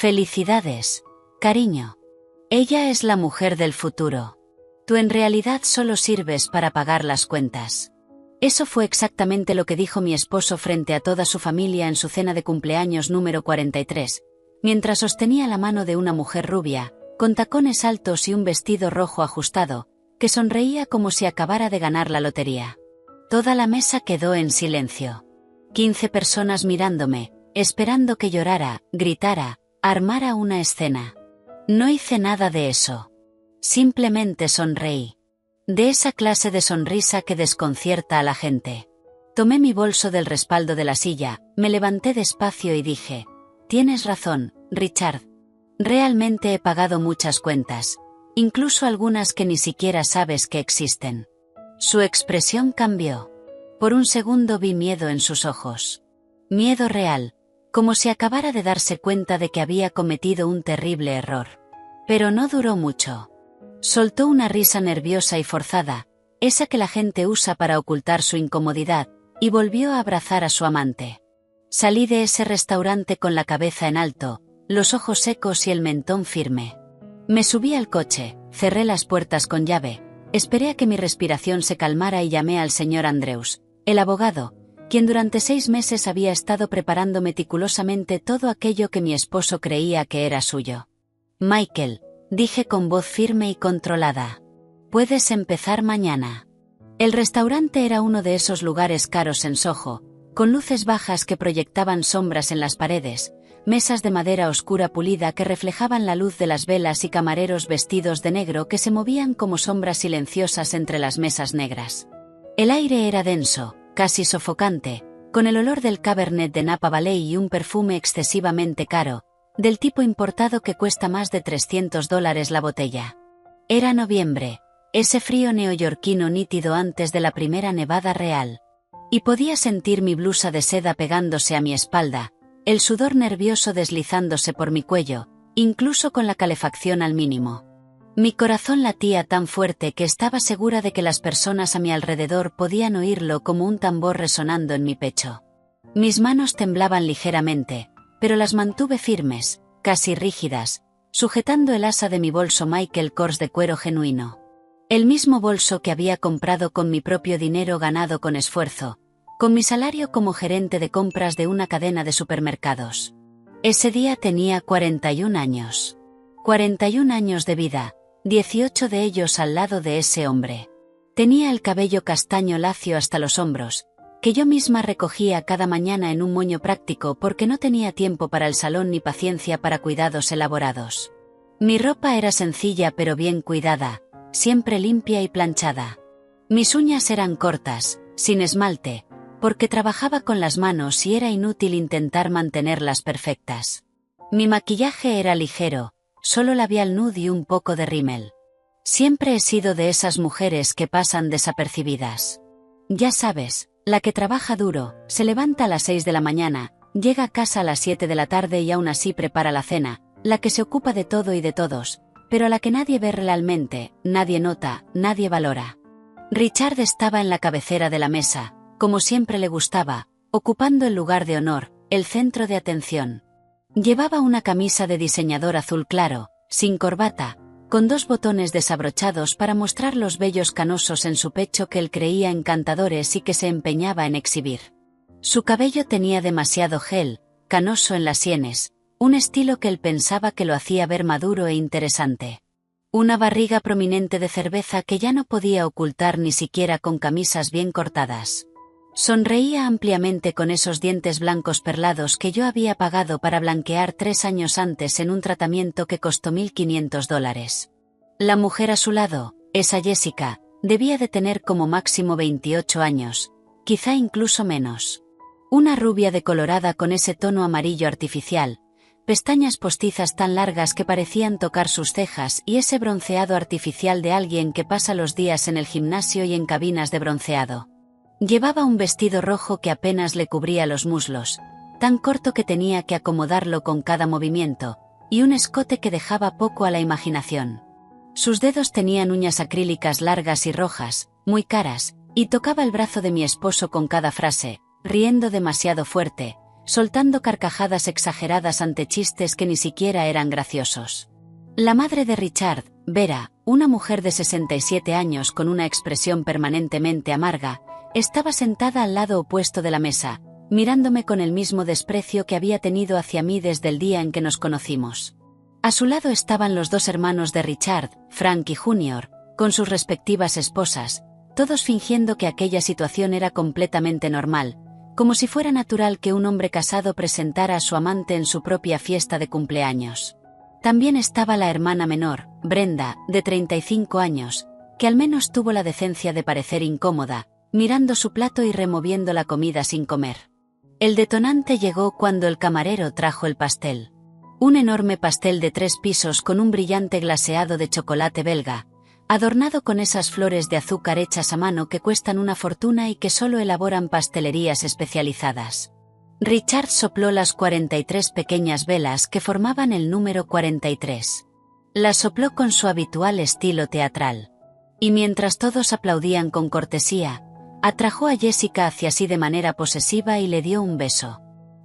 Felicidades, cariño. Ella es la mujer del futuro. Tú en realidad solo sirves para pagar las cuentas. Eso fue exactamente lo que dijo mi esposo frente a toda su familia en su cena de cumpleaños número 43, mientras sostenía la mano de una mujer rubia, con tacones altos y un vestido rojo ajustado, que sonreía como si acabara de ganar la lotería. Toda la mesa quedó en silencio. 15 personas mirándome, esperando que llorara, gritara, armara una escena. No hice nada de eso. Simplemente sonreí. De esa clase de sonrisa que desconcierta a la gente. Tomé mi bolso del respaldo de la silla, me levanté despacio y dije: tienes razón, Richard. Realmente he pagado muchas cuentas, incluso algunas que ni siquiera sabes que existen. Su expresión cambió. Por un segundo vi miedo en sus ojos. Miedo real, como si acabara de darse cuenta de que había cometido un terrible error. Pero no duró mucho. Soltó una risa nerviosa y forzada, esa que la gente usa para ocultar su incomodidad, y volvió a abrazar a su amante. Salí de ese restaurante con la cabeza en alto, los ojos secos y el mentón firme. Me subí al coche, cerré las puertas con llave, esperé a que mi respiración se calmara y llamé al señor Andrews, el abogado, quien durante 6 meses había estado preparando meticulosamente todo aquello que mi esposo creía que era suyo. Michael, dije con voz firme y controlada. Puedes empezar mañana. El restaurante era uno de esos lugares caros en Soho, con luces bajas que proyectaban sombras en las paredes, mesas de madera oscura pulida que reflejaban la luz de las velas y camareros vestidos de negro que se movían como sombras silenciosas entre las mesas negras. El aire era denso, casi sofocante, con el olor del Cabernet de Napa Valley y un perfume excesivamente caro, del tipo importado que cuesta más de $300 la botella. Era noviembre, ese frío neoyorquino nítido antes de la primera nevada real. Y podía sentir mi blusa de seda pegándose a mi espalda, el sudor nervioso deslizándose por mi cuello, incluso con la calefacción al mínimo. Mi corazón latía tan fuerte que estaba segura de que las personas a mi alrededor podían oírlo como un tambor resonando en mi pecho. Mis manos temblaban ligeramente, pero las mantuve firmes, casi rígidas, sujetando el asa de mi bolso Michael Kors de cuero genuino. El mismo bolso que había comprado con mi propio dinero ganado con esfuerzo, con mi salario como gerente de compras de una cadena de supermercados. Ese día tenía 41 años. 41 años de vida, 18 de ellos al lado de ese hombre. Tenía el cabello castaño lacio hasta los hombros, que yo misma recogía cada mañana en un moño práctico porque no tenía tiempo para el salón ni paciencia para cuidados elaborados. Mi ropa era sencilla pero bien cuidada, siempre limpia y planchada. Mis uñas eran cortas, sin esmalte, porque trabajaba con las manos y era inútil intentar mantenerlas perfectas. Mi maquillaje era ligero, solo labial nude y un poco de rímel. Siempre he sido de esas mujeres que pasan desapercibidas. Ya sabes, la que trabaja duro, se levanta a las 6 de la mañana, llega a casa a las 7 de la tarde y aún así prepara la cena, la que se ocupa de todo y de todos, pero a la que nadie ve realmente, nadie nota, nadie valora. Richard estaba en la cabecera de la mesa, como siempre le gustaba, ocupando el lugar de honor, el centro de atención. Llevaba una camisa de diseñador azul claro, sin corbata, con 2 botones desabrochados para mostrar los vellos canosos en su pecho que él creía encantadores y que se empeñaba en exhibir. Su cabello tenía demasiado gel, canoso en las sienes, un estilo que él pensaba que lo hacía ver maduro e interesante. Una barriga prominente de cerveza que ya no podía ocultar ni siquiera con camisas bien cortadas. Sonreía ampliamente con esos dientes blancos perlados que yo había pagado para blanquear 3 años antes en un tratamiento que costó $1.500. La mujer a su lado, esa Jessica, debía de tener como máximo 28 años, quizá incluso menos. Una rubia decolorada con ese tono amarillo artificial, pestañas postizas tan largas que parecían tocar sus cejas y ese bronceado artificial de alguien que pasa los días en el gimnasio y en cabinas de bronceado. Llevaba un vestido rojo que apenas le cubría los muslos, tan corto que tenía que acomodarlo con cada movimiento, y un escote que dejaba poco a la imaginación. Sus dedos tenían uñas acrílicas largas y rojas, muy caras, y tocaba el brazo de mi esposo con cada frase, riendo demasiado fuerte, soltando carcajadas exageradas ante chistes que ni siquiera eran graciosos. La madre de Richard, Vera, una mujer de 67 años con una expresión permanentemente amarga, estaba sentada al lado opuesto de la mesa, mirándome con el mismo desprecio que había tenido hacia mí desde el día en que nos conocimos. A su lado estaban los dos hermanos de Richard, Frank y Junior, con sus respectivas esposas, todos fingiendo que aquella situación era completamente normal, como si fuera natural que un hombre casado presentara a su amante en su propia fiesta de cumpleaños. También estaba la hermana menor, Brenda, de 35 años, que al menos tuvo la decencia de parecer incómoda, mirando su plato y removiendo la comida sin comer. El detonante llegó cuando el camarero trajo el pastel. Un enorme pastel de 3 pisos con un brillante glaseado de chocolate belga, adornado con esas flores de azúcar hechas a mano que cuestan una fortuna y que solo elaboran pastelerías especializadas. Richard sopló las 43 pequeñas velas que formaban el número 43. Las sopló con su habitual estilo teatral. Y mientras todos aplaudían con cortesía, atrajo a Jessica hacia sí de manera posesiva y le dio un beso.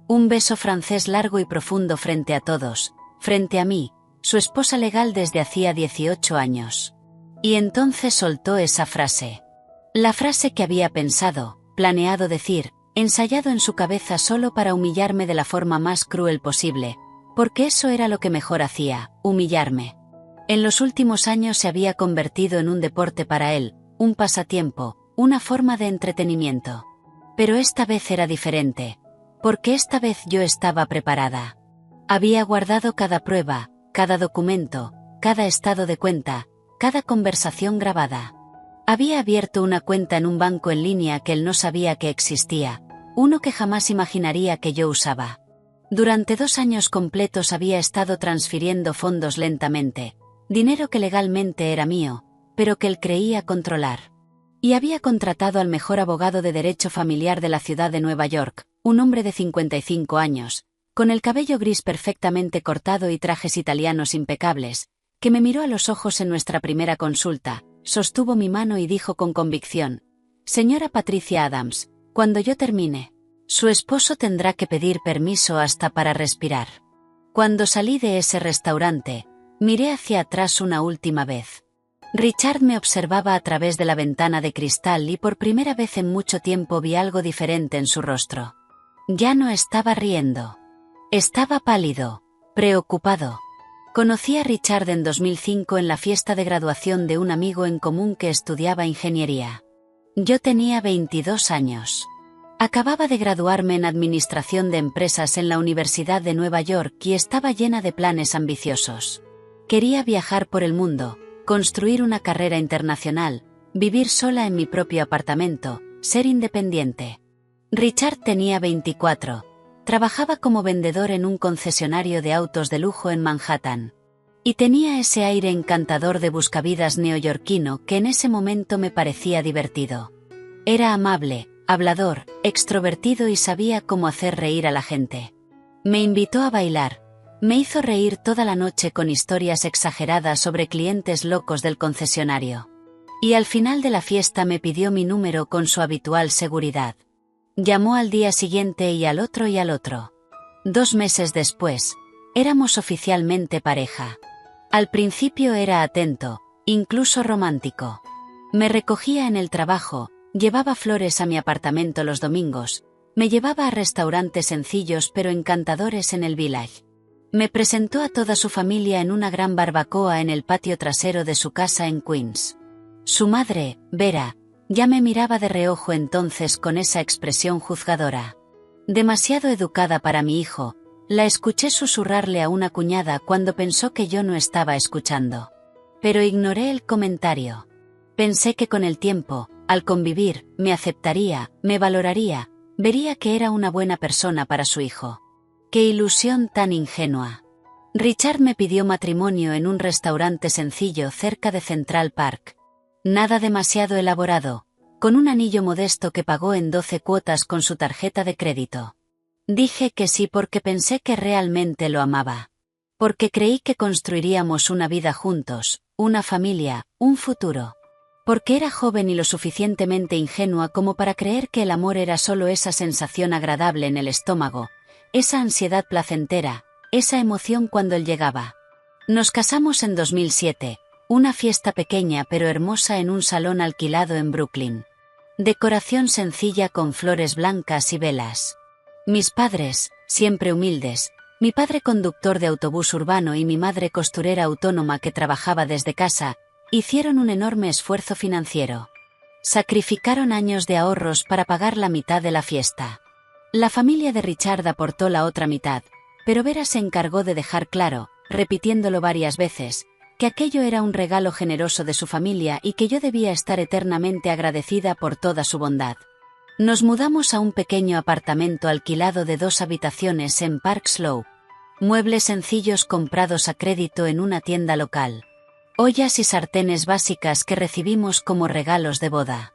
Un beso francés largo y profundo frente a todos, frente a mí, su esposa legal desde hacía 18 años. Y entonces soltó esa frase. La frase que había pensado, planeado decir, ensayado en su cabeza solo para humillarme de la forma más cruel posible, porque eso era lo que mejor hacía, humillarme. En los últimos años se había convertido en un deporte para él, un pasatiempo, una forma de entretenimiento. Pero esta vez era diferente, porque esta vez yo estaba preparada. Había guardado cada prueba, cada documento, cada estado de cuenta, cada conversación grabada. Había abierto una cuenta en un banco en línea que él no sabía que existía, uno que jamás imaginaría que yo usaba. Durante 2 años completos había estado transfiriendo fondos lentamente, dinero que legalmente era mío, pero que él creía controlar. Y había contratado al mejor abogado de derecho familiar de la ciudad de Nueva York, un hombre de 55 años, con el cabello gris perfectamente cortado y trajes italianos impecables, que me miró a los ojos en nuestra primera consulta, sostuvo mi mano y dijo con convicción: «Señora Patricia Adams, cuando yo termine, su esposo tendrá que pedir permiso hasta para respirar». Cuando salí de ese restaurante, miré hacia atrás una última vez. Richard me observaba a través de la ventana de cristal y por primera vez en mucho tiempo vi algo diferente en su rostro. Ya no estaba riendo. Estaba pálido, preocupado. Conocí a Richard en 2005 en la fiesta de graduación de un amigo en común que estudiaba ingeniería. Yo tenía 22 años. Acababa de graduarme en Administración de Empresas en la Universidad de Nueva York y estaba llena de planes ambiciosos. Quería viajar por el mundo, construir una carrera internacional, vivir sola en mi propio apartamento, ser independiente. Richard tenía 24. Trabajaba como vendedor en un concesionario de autos de lujo en Manhattan. Y tenía ese aire encantador de buscavidas neoyorquino que en ese momento me parecía divertido. Era amable, hablador, extrovertido y sabía cómo hacer reír a la gente. Me invitó a bailar. Me hizo reír toda la noche con historias exageradas sobre clientes locos del concesionario. Y al final de la fiesta me pidió mi número con su habitual seguridad. Llamó al día siguiente y al otro y al otro. 2 meses después, éramos oficialmente pareja. Al principio era atento, incluso romántico. Me recogía en el trabajo, llevaba flores a mi apartamento los domingos, me llevaba a restaurantes sencillos pero encantadores en el Village. Me presentó a toda su familia en una gran barbacoa en el patio trasero de su casa en Queens. Su madre, Vera, ya me miraba de reojo entonces con esa expresión juzgadora. Demasiado educada para mi hijo, la escuché susurrarle a una cuñada cuando pensó que yo no estaba escuchando. Pero ignoré el comentario. Pensé que con el tiempo, al convivir, me aceptaría, me valoraría, vería que era una buena persona para su hijo. ¡Qué ilusión tan ingenua! Richard me pidió matrimonio en un restaurante sencillo cerca de Central Park. Nada demasiado elaborado, con un anillo modesto que pagó en 12 cuotas con su tarjeta de crédito. Dije que sí porque pensé que realmente lo amaba. Porque creí que construiríamos una vida juntos, una familia, un futuro. Porque era joven y lo suficientemente ingenua como para creer que el amor era solo esa sensación agradable en el estómago, esa ansiedad placentera, esa emoción cuando él llegaba. Nos casamos en 2007, una fiesta pequeña pero hermosa en un salón alquilado en Brooklyn. Decoración sencilla con flores blancas y velas. Mis padres, siempre humildes, mi padre conductor de autobús urbano y mi madre costurera autónoma que trabajaba desde casa, hicieron un enorme esfuerzo financiero. Sacrificaron años de ahorros para pagar la mitad de la fiesta. La familia de Richard aportó la otra mitad, pero Vera se encargó de dejar claro, repitiéndolo varias veces, que aquello era un regalo generoso de su familia y que yo debía estar eternamente agradecida por toda su bondad. Nos mudamos a un pequeño apartamento alquilado de 2 habitaciones en Park Slope. Muebles sencillos comprados a crédito en una tienda local. Ollas y sartenes básicas que recibimos como regalos de boda.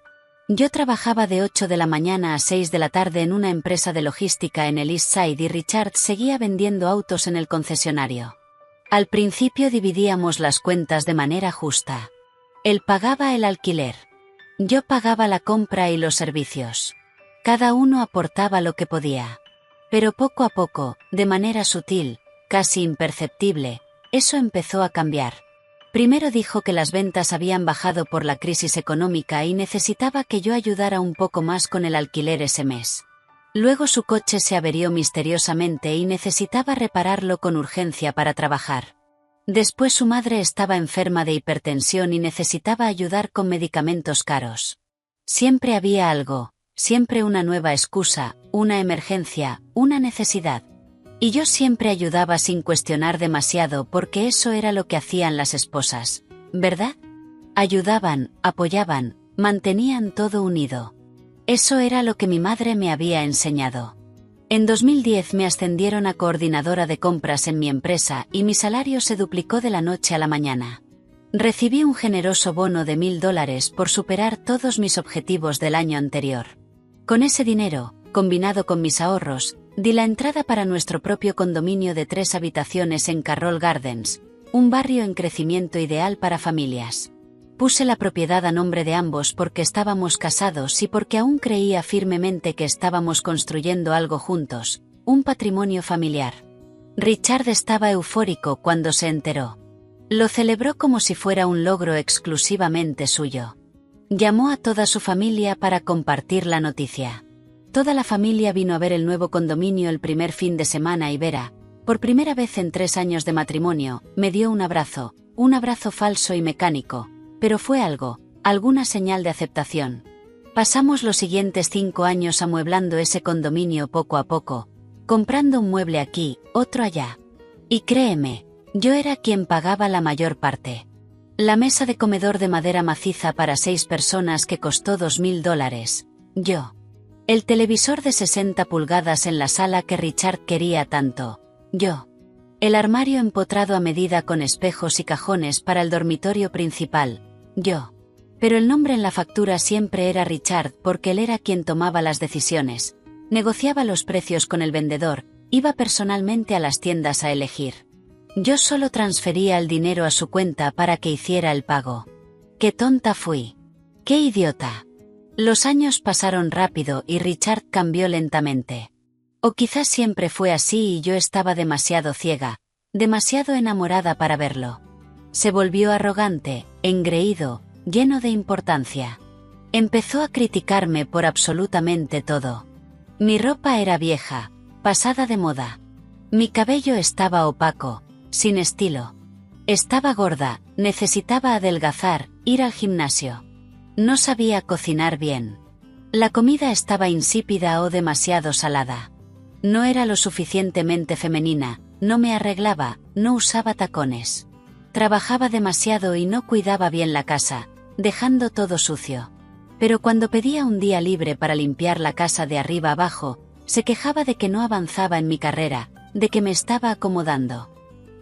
Yo trabajaba de 8 de la mañana a 6 de la tarde en una empresa de logística en el East Side y Richard seguía vendiendo autos en el concesionario. Al principio dividíamos las cuentas de manera justa. Él pagaba el alquiler. Yo pagaba la compra y los servicios. Cada uno aportaba lo que podía. Pero poco a poco, de manera sutil, casi imperceptible, eso empezó a cambiar. Primero dijo que las ventas habían bajado por la crisis económica y necesitaba que yo ayudara un poco más con el alquiler ese mes. Luego su coche se averió misteriosamente y necesitaba repararlo con urgencia para trabajar. Después su madre estaba enferma de hipertensión y necesitaba ayudar con medicamentos caros. Siempre había algo, siempre una nueva excusa, una emergencia, una necesidad. Y yo siempre ayudaba sin cuestionar demasiado porque eso era lo que hacían las esposas, ¿verdad? Ayudaban, apoyaban, mantenían todo unido. Eso era lo que mi madre me había enseñado. En 2010 me ascendieron a coordinadora de compras en mi empresa y mi salario se duplicó de la noche a la mañana. Recibí un generoso bono de $1000 por superar todos mis objetivos del año anterior. Con ese dinero, combinado con mis ahorros, di la entrada para nuestro propio condominio de 3 habitaciones en Carroll Gardens, un barrio en crecimiento ideal para familias. Puse la propiedad a nombre de ambos porque estábamos casados y porque aún creía firmemente que estábamos construyendo algo juntos, un patrimonio familiar. Richard estaba eufórico cuando se enteró. Lo celebró como si fuera un logro exclusivamente suyo. Llamó a toda su familia para compartir la noticia. Toda la familia vino a ver el nuevo condominio el primer fin de semana y Vera, por primera vez en 3 años de matrimonio, me dio un abrazo falso y mecánico. Pero fue algo, alguna señal de aceptación. Pasamos los siguientes 5 años amueblando ese condominio poco a poco, comprando un mueble aquí, otro allá. Y créeme, yo era quien pagaba la mayor parte. La mesa de comedor de madera maciza para 6 personas que costó $2000, yo. El televisor de 60 pulgadas en la sala que Richard quería tanto, yo. El armario empotrado a medida con espejos y cajones para el dormitorio principal, yo. Pero el nombre en la factura siempre era Richard porque él era quien tomaba las decisiones, negociaba los precios con el vendedor, iba personalmente a las tiendas a elegir. Yo solo transfería el dinero a su cuenta para que hiciera el pago. ¡Qué tonta fui! ¡Qué idiota! Los años pasaron rápido y Richard cambió lentamente. O quizás siempre fue así y yo estaba demasiado ciega, demasiado enamorada para verlo. Se volvió arrogante, engreído, lleno de importancia. Empezó a criticarme por absolutamente todo. Mi ropa era vieja, pasada de moda. Mi cabello estaba opaco, sin estilo. Estaba gorda, necesitaba adelgazar, ir al gimnasio. No sabía cocinar bien. La comida estaba insípida o demasiado salada. No era lo suficientemente femenina, no me arreglaba, no usaba tacones. Trabajaba demasiado y no cuidaba bien la casa, dejando todo sucio. Pero cuando pedía un día libre para limpiar la casa de arriba abajo, se quejaba de que no avanzaba en mi carrera, de que me estaba acomodando.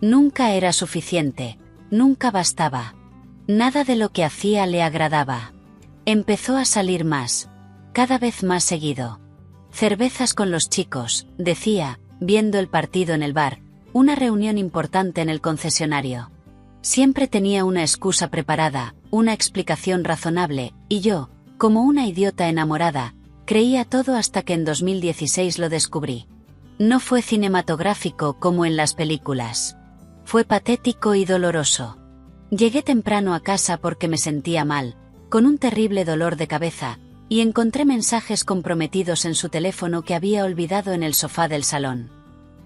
Nunca era suficiente, nunca bastaba. Nada de lo que hacía le agradaba. Empezó a salir más, cada vez más seguido. Cervezas con los chicos, decía, viendo el partido en el bar, una reunión importante en el concesionario. Siempre tenía una excusa preparada, una explicación razonable, y yo, como una idiota enamorada, creía todo hasta que en 2016 lo descubrí. No fue cinematográfico como en las películas. Fue patético y doloroso. Llegué temprano a casa porque me sentía mal, con un terrible dolor de cabeza, y encontré mensajes comprometidos en su teléfono que había olvidado en el sofá del salón.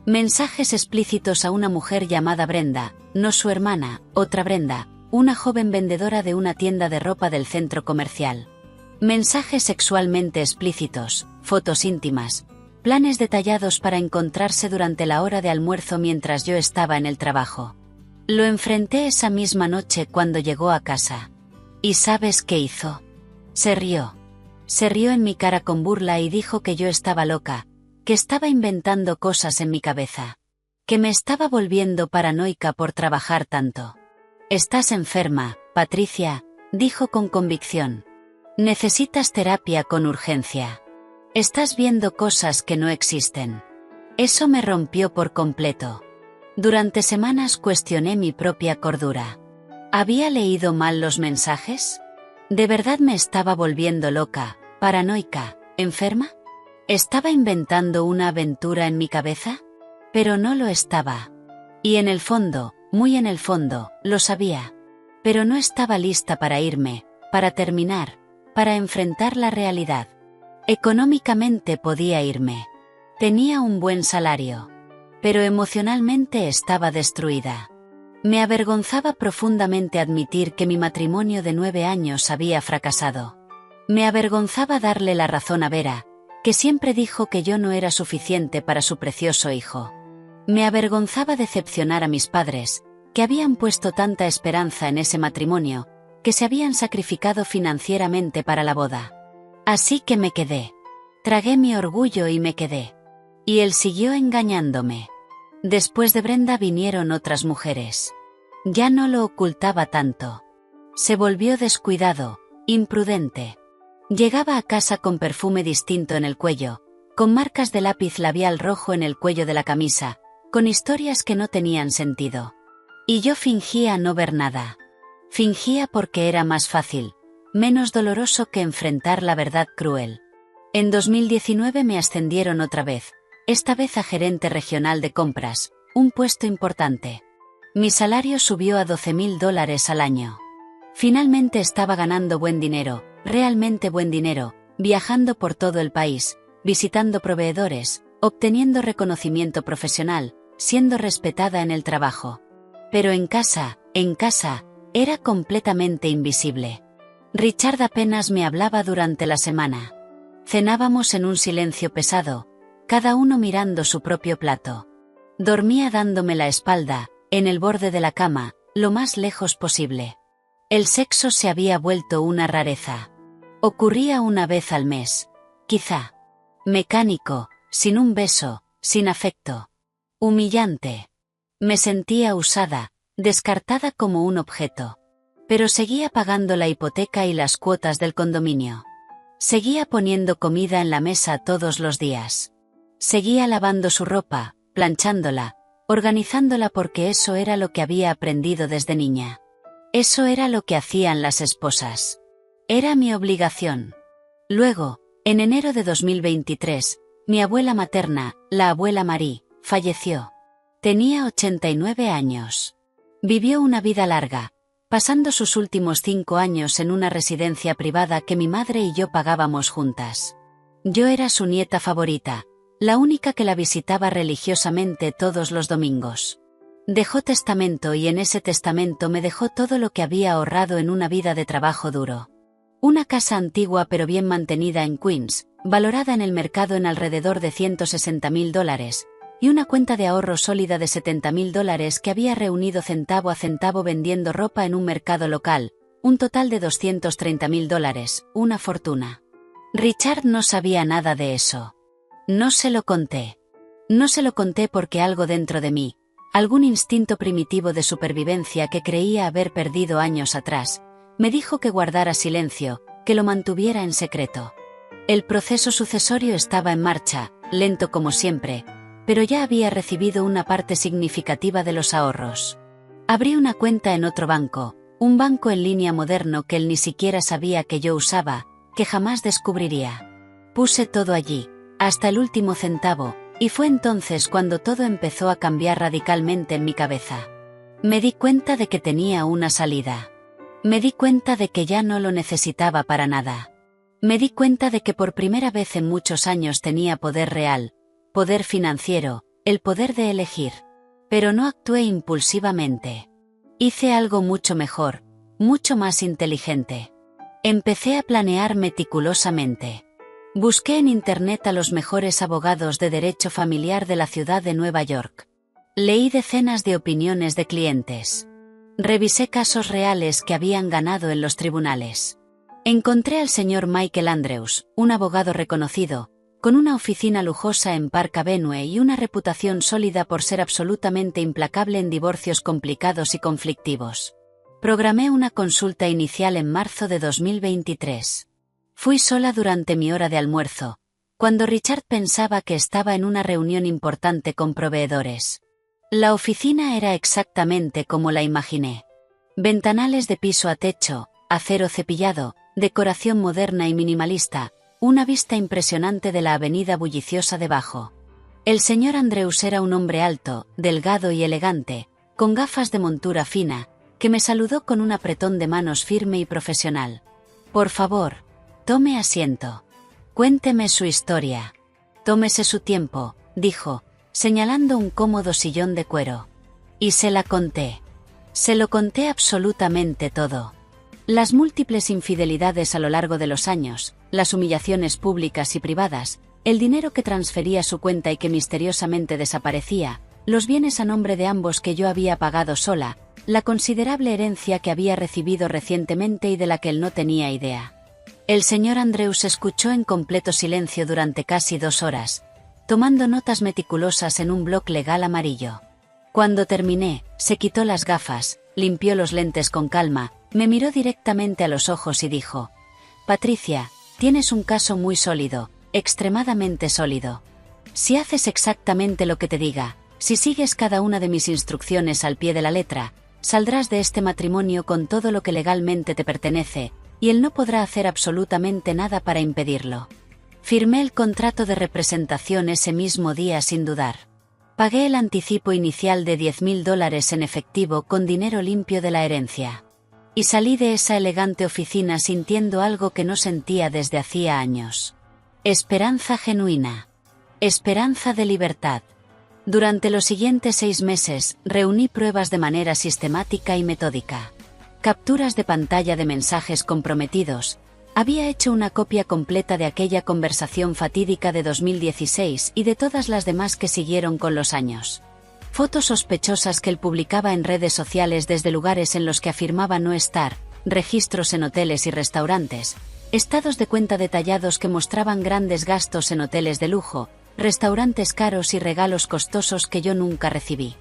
Mensajes explícitos a una mujer llamada Brenda, no su hermana, otra Brenda, una joven vendedora de una tienda de ropa del centro comercial. Mensajes sexualmente explícitos, fotos íntimas, planes detallados para encontrarse durante la hora de almuerzo mientras yo estaba en el trabajo. Lo enfrenté esa misma noche cuando llegó a casa. ¿Y sabes qué hizo? Se rió. Se rió en mi cara con burla y dijo que yo estaba loca, que estaba inventando cosas en mi cabeza, que me estaba volviendo paranoica por trabajar tanto. Estás enferma, Patricia, dijo con convicción. Necesitas terapia con urgencia. Estás viendo cosas que no existen. Eso me rompió por completo. Durante semanas cuestioné mi propia cordura. ¿Había leído mal los mensajes? ¿De verdad me estaba volviendo loca, paranoica, enferma? ¿Estaba inventando una aventura en mi cabeza? Pero no lo estaba. Y en el fondo, muy en el fondo, lo sabía. Pero no estaba lista para irme, para terminar, para enfrentar la realidad. Económicamente podía irme. Tenía un buen salario. Pero emocionalmente estaba destruida. Me avergonzaba profundamente admitir que mi matrimonio de 9 años había fracasado. Me avergonzaba darle la razón a Vera, que siempre dijo que yo no era suficiente para su precioso hijo. Me avergonzaba decepcionar a mis padres, que habían puesto tanta esperanza en ese matrimonio, que se habían sacrificado financieramente para la boda. Así que me quedé. Tragué mi orgullo y me quedé. Y él siguió engañándome. Después de Brenda vinieron otras mujeres. Ya no lo ocultaba tanto. Se volvió descuidado, imprudente. Llegaba a casa con perfume distinto en el cuello, con marcas de lápiz labial rojo en el cuello de la camisa, con historias que no tenían sentido. Y yo fingía no ver nada. Fingía porque era más fácil, menos doloroso que enfrentar la verdad cruel. En 2019 me ascendieron otra vez, esta vez a gerente regional de compras, un puesto importante. Mi salario subió a $12,000 al año. Finalmente estaba ganando buen dinero, realmente buen dinero, viajando por todo el país, visitando proveedores, obteniendo reconocimiento profesional, siendo respetada en el trabajo. Pero en casa, era completamente invisible. Richard apenas me hablaba durante la semana. Cenábamos en un silencio pesado, cada uno mirando su propio plato. Dormía dándome la espalda, en el borde de la cama, lo más lejos posible. El sexo se había vuelto una rareza. Ocurría una vez al mes, quizá. Mecánico, sin un beso, sin afecto. Humillante. Me sentía usada, descartada como un objeto. Pero seguía pagando la hipoteca y las cuotas del condominio. Seguía poniendo comida en la mesa todos los días. Seguía lavando su ropa, planchándola, organizándola porque eso era lo que había aprendido desde niña. Eso era lo que hacían las esposas. Era mi obligación. Luego, en enero de 2023, mi abuela materna, la abuela Marie, falleció. Tenía 89 años. Vivió una vida larga, pasando sus últimos 5 años en una residencia privada que mi madre y yo pagábamos juntas. Yo era su nieta favorita, la única que la visitaba religiosamente todos los domingos. Dejó testamento y en ese testamento me dejó todo lo que había ahorrado en una vida de trabajo duro. Una casa antigua pero bien mantenida en Queens, valorada en el mercado en alrededor de $160,000, y una cuenta de ahorro sólida de $70,000 que había reunido centavo a centavo vendiendo ropa en un mercado local, un total de $230,000, una fortuna. Richard no sabía nada de eso. No se lo conté. No se lo conté porque algo dentro de mí, algún instinto primitivo de supervivencia que creía haber perdido años atrás, me dijo que guardara silencio, que lo mantuviera en secreto. El proceso sucesorio estaba en marcha, lento como siempre, pero ya había recibido una parte significativa de los ahorros. Abrí una cuenta en otro banco, un banco en línea moderno que él ni siquiera sabía que yo usaba, que jamás descubriría. Puse todo allí, hasta el último centavo, Y fue entonces cuando todo empezó a cambiar radicalmente en mi cabeza. Me di cuenta de que tenía una salida. Me di cuenta de que ya no lo necesitaba para nada. Me di cuenta de que por primera vez en muchos años tenía poder real, poder financiero, el poder de elegir. Pero no actué impulsivamente. Hice algo mucho mejor, mucho más inteligente. Empecé a planear meticulosamente. Busqué en Internet a los mejores abogados de derecho familiar de la ciudad de Nueva York. Leí decenas de opiniones de clientes. Revisé casos reales que habían ganado en los tribunales. Encontré al señor Michael Andrews, un abogado reconocido, con una oficina lujosa en Park Avenue y una reputación sólida por ser absolutamente implacable en divorcios complicados y conflictivos. Programé una consulta inicial en marzo de 2023. Fui sola durante mi hora de almuerzo, cuando Richard pensaba que estaba en una reunión importante con proveedores. La oficina era exactamente como la imaginé. Ventanales de piso a techo, acero cepillado, decoración moderna y minimalista, una vista impresionante de la avenida bulliciosa debajo. El señor Andrews era un hombre alto, delgado y elegante, con gafas de montura fina, que me saludó con un apretón de manos firme y profesional. Por favor, tome asiento. Cuénteme su historia. Tómese su tiempo, dijo, señalando un cómodo sillón de cuero. Y se la conté. Se lo conté absolutamente todo. Las múltiples infidelidades a lo largo de los años, las humillaciones públicas y privadas, el dinero que transfería a su cuenta y que misteriosamente desaparecía, los bienes a nombre de ambos que yo había pagado sola, la considerable herencia que había recibido recientemente y de la que él no tenía idea. El señor Andrews escuchó en completo silencio durante casi 2 horas, tomando notas meticulosas en un bloc legal amarillo. Cuando terminé, se quitó las gafas, limpió los lentes con calma, me miró directamente a los ojos y dijo: Patricia, tienes un caso muy sólido, extremadamente sólido. Si haces exactamente lo que te diga, si sigues cada una de mis instrucciones al pie de la letra, saldrás de este matrimonio con todo lo que legalmente te pertenece, y él no podrá hacer absolutamente nada para impedirlo. Firmé el contrato de representación ese mismo día sin dudar. Pagué el anticipo inicial de $10,000 en efectivo con dinero limpio de la herencia. Y salí de esa elegante oficina sintiendo algo que no sentía desde hacía años. Esperanza genuina. Esperanza de libertad. Durante los siguientes 6 meses, reuní pruebas de manera sistemática y metódica. Capturas de pantalla de mensajes comprometidos. Había hecho una copia completa de aquella conversación fatídica de 2016 y de todas las demás que siguieron con los años. Fotos sospechosas que él publicaba en redes sociales desde lugares en los que afirmaba no estar, registros en hoteles y restaurantes, estados de cuenta detallados que mostraban grandes gastos en hoteles de lujo, restaurantes caros y regalos costosos que yo nunca recibí.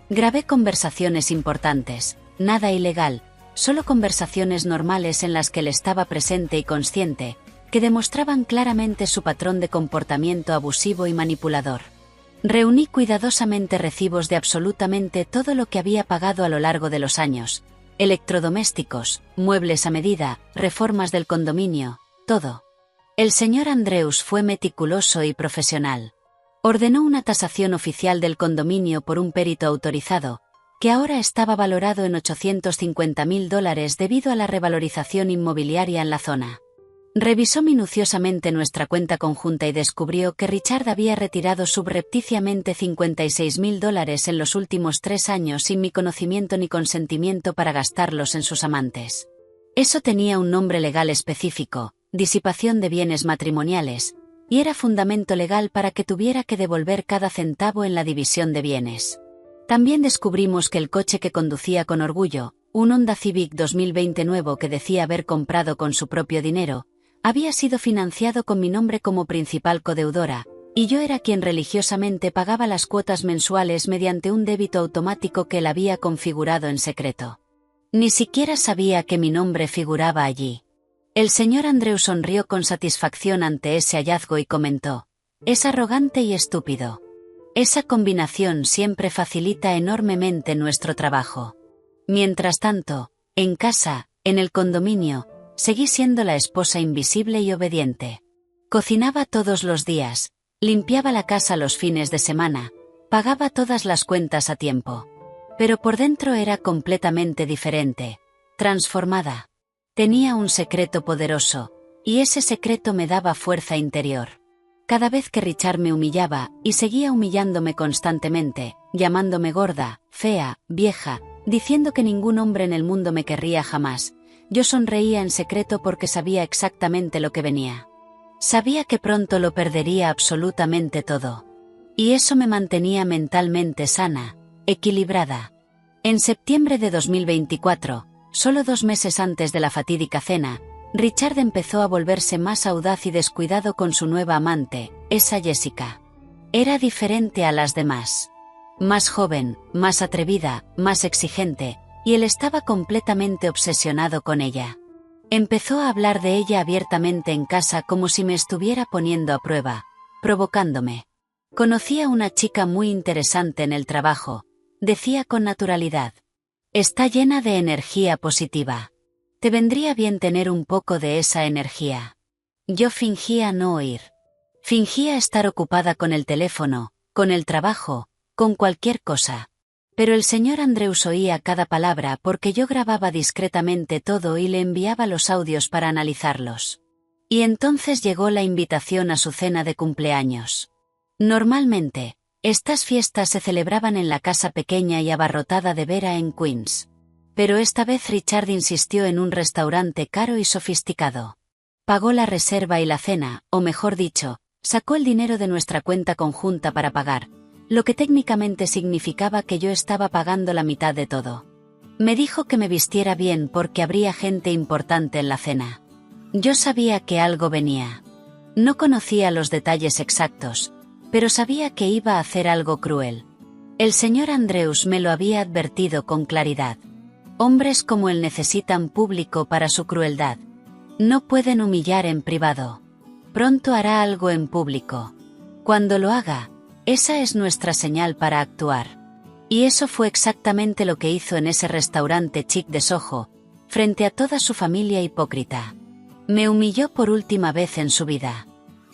Grabé conversaciones importantes, nada ilegal, solo conversaciones normales en las que él estaba presente y consciente, que demostraban claramente su patrón de comportamiento abusivo y manipulador. Reuní cuidadosamente recibos de absolutamente todo lo que había pagado a lo largo de los años: electrodomésticos, muebles a medida, reformas del condominio, todo. El señor Andrews fue meticuloso y profesional. Ordenó una tasación oficial del condominio por un perito autorizado, que ahora estaba valorado en $850,000 debido a la revalorización inmobiliaria en la zona. Revisó minuciosamente nuestra cuenta conjunta y descubrió que Richard había retirado subrepticiamente $56,000 en los últimos 3 años sin mi conocimiento ni consentimiento para gastarlos en sus amantes. Eso tenía un nombre legal específico: disipación de bienes matrimoniales, y era fundamento legal para que tuviera que devolver cada centavo en la división de bienes. También descubrimos que el coche que conducía con orgullo, un Honda Civic 2020 nuevo que decía haber comprado con su propio dinero, había sido financiado con mi nombre como principal codeudora, y yo era quien religiosamente pagaba las cuotas mensuales mediante un débito automático que él había configurado en secreto. Ni siquiera sabía que mi nombre figuraba allí. El señor Andrews sonrió con satisfacción ante ese hallazgo y comentó: «Es arrogante y estúpido. Esa combinación siempre facilita enormemente nuestro trabajo». Mientras tanto, en casa, en el condominio, seguí siendo la esposa invisible y obediente. Cocinaba todos los días, Limpiaba la casa los fines de semana, pagaba todas las cuentas a tiempo. Pero por dentro era completamente diferente, transformada. Tenía un secreto poderoso, y ese secreto me daba fuerza interior. Cada vez que Richard me humillaba, y seguía humillándome constantemente, llamándome gorda, fea, vieja, diciendo que ningún hombre en el mundo me querría jamás, yo sonreía en secreto porque sabía exactamente lo que venía. Sabía que pronto lo perdería absolutamente todo. Y eso me mantenía mentalmente sana, equilibrada. En septiembre de 2024, solo 2 meses antes de la fatídica cena, Richard empezó a volverse más audaz y descuidado con su nueva amante, esa Jessica. Era diferente a las demás. Más joven, más atrevida, más exigente, y él estaba completamente obsesionado con ella. Empezó a hablar de ella abiertamente en casa como si me estuviera poniendo a prueba, provocándome. Conocí a una chica muy interesante en el trabajo, decía con naturalidad. Está llena de energía positiva. Te vendría bien tener un poco de esa energía. Yo fingía no oír. Fingía estar ocupada con el teléfono, con el trabajo, con cualquier cosa. Pero el señor Andrews oía cada palabra porque yo grababa discretamente todo y le enviaba los audios para analizarlos. Y entonces llegó la invitación a su cena de cumpleaños. Normalmente, estas fiestas se celebraban en la casa pequeña y abarrotada de Vera en Queens. Pero esta vez Richard insistió en un restaurante caro y sofisticado. Pagó la reserva y la cena, o mejor dicho, sacó el dinero de nuestra cuenta conjunta para pagar, lo que técnicamente significaba que yo estaba pagando la mitad de todo. Me dijo que me vistiera bien porque habría gente importante en la cena. Yo sabía que algo venía. No conocía los detalles exactos, pero sabía que iba a hacer algo cruel. El señor Andrews me lo había advertido con claridad. Hombres como él necesitan público para su crueldad. No pueden humillar en privado. Pronto hará algo en público. Cuando lo haga, esa es nuestra señal para actuar. Y eso fue exactamente lo que hizo en ese restaurante chic de Soho, frente a toda su familia hipócrita. Me humilló por última vez en su vida.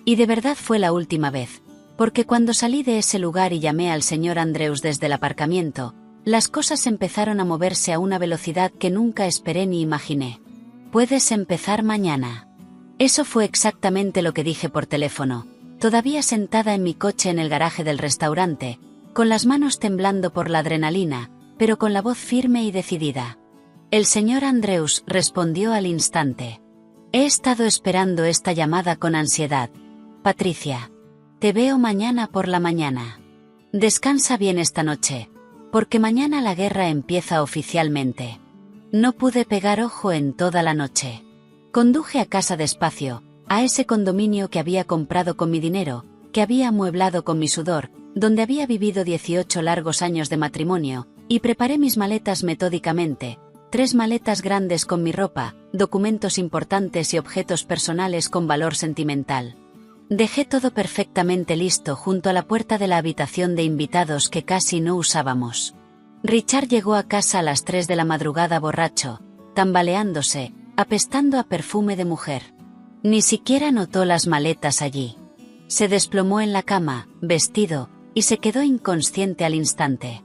Y de verdad fue la última vez, porque cuando salí de ese lugar y llamé al señor Andrews desde el aparcamiento, las cosas empezaron a moverse a una velocidad que nunca esperé ni imaginé. Puedes empezar mañana. Eso fue exactamente lo que dije por teléfono, todavía sentada en mi coche en el garaje del restaurante, con las manos temblando por la adrenalina, pero con la voz firme y decidida. El señor Andrews respondió al instante. He estado esperando esta llamada con ansiedad. Patricia. Te veo mañana por la mañana. Descansa bien esta noche, porque mañana la guerra empieza oficialmente. No pude pegar ojo en toda la noche. Conduje a casa despacio, a ese condominio que había comprado con mi dinero, que había amueblado con mi sudor, donde había vivido 18 largos años de matrimonio, y preparé mis maletas metódicamente, 3 maletas grandes con mi ropa, documentos importantes y objetos personales con valor sentimental. Dejé todo perfectamente listo junto a la puerta de la habitación de invitados que casi no usábamos. Richard llegó a casa a las 3 de la madrugada borracho, tambaleándose, apestando a perfume de mujer. Ni siquiera notó las maletas allí. Se desplomó en la cama, vestido, y se quedó inconsciente al instante.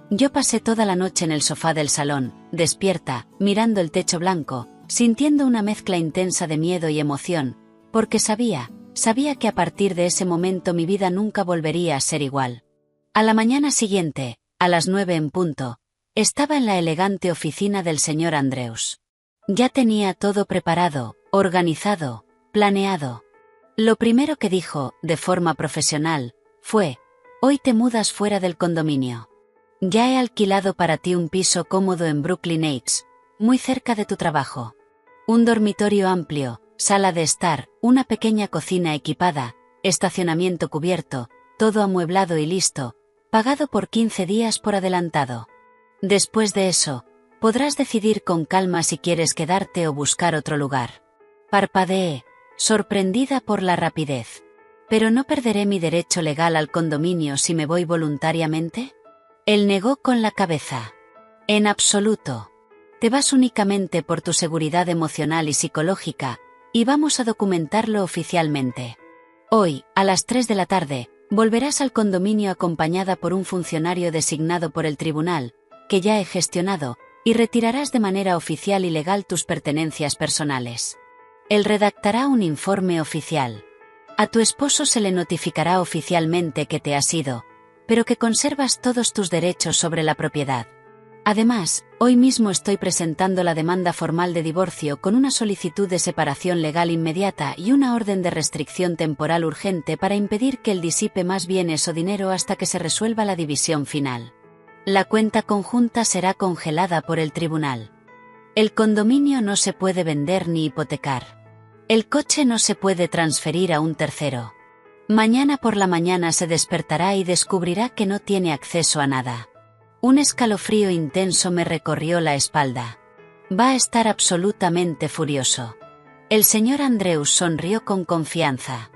Yo pasé toda la noche en el sofá del salón, despierta, mirando el techo blanco, sintiendo una mezcla intensa de miedo y emoción, porque sabía que a partir de ese momento mi vida nunca volvería a ser igual. A la mañana siguiente, a las 9 en punto, estaba en la elegante oficina del señor Andrews. Ya tenía todo preparado, organizado, planeado. Lo primero que dijo, de forma profesional, fue: hoy te mudas fuera del condominio. Ya he alquilado para ti un piso cómodo en Brooklyn Heights, muy cerca de tu trabajo. Un dormitorio amplio, sala de estar, una pequeña cocina equipada, estacionamiento cubierto, todo amueblado y listo, pagado por 15 días por adelantado. Después de eso, podrás decidir con calma si quieres quedarte o buscar otro lugar. Parpadeé, sorprendida por la rapidez. ¿Pero no perderé mi derecho legal al condominio si me voy voluntariamente? Él negó con la cabeza. En absoluto. Te vas únicamente por tu seguridad emocional y psicológica, y vamos a documentarlo oficialmente. Hoy, a las 3 de la tarde, volverás al condominio acompañada por un funcionario designado por el tribunal, que ya he gestionado, y retirarás de manera oficial y legal tus pertenencias personales. Él redactará un informe oficial. A tu esposo se le notificará oficialmente que te has ido, pero que conservas todos tus derechos sobre la propiedad. Además, hoy mismo estoy presentando la demanda formal de divorcio con una solicitud de separación legal inmediata y una orden de restricción temporal urgente para impedir que él disipe más bienes o dinero hasta que se resuelva la división final. La cuenta conjunta será congelada por el tribunal. El condominio no se puede vender ni hipotecar. El coche no se puede transferir a un tercero. Mañana por la mañana se despertará y descubrirá que no tiene acceso a nada. Un escalofrío intenso me recorrió la espalda. Va a estar absolutamente furioso. El señor Andrews sonrió con confianza.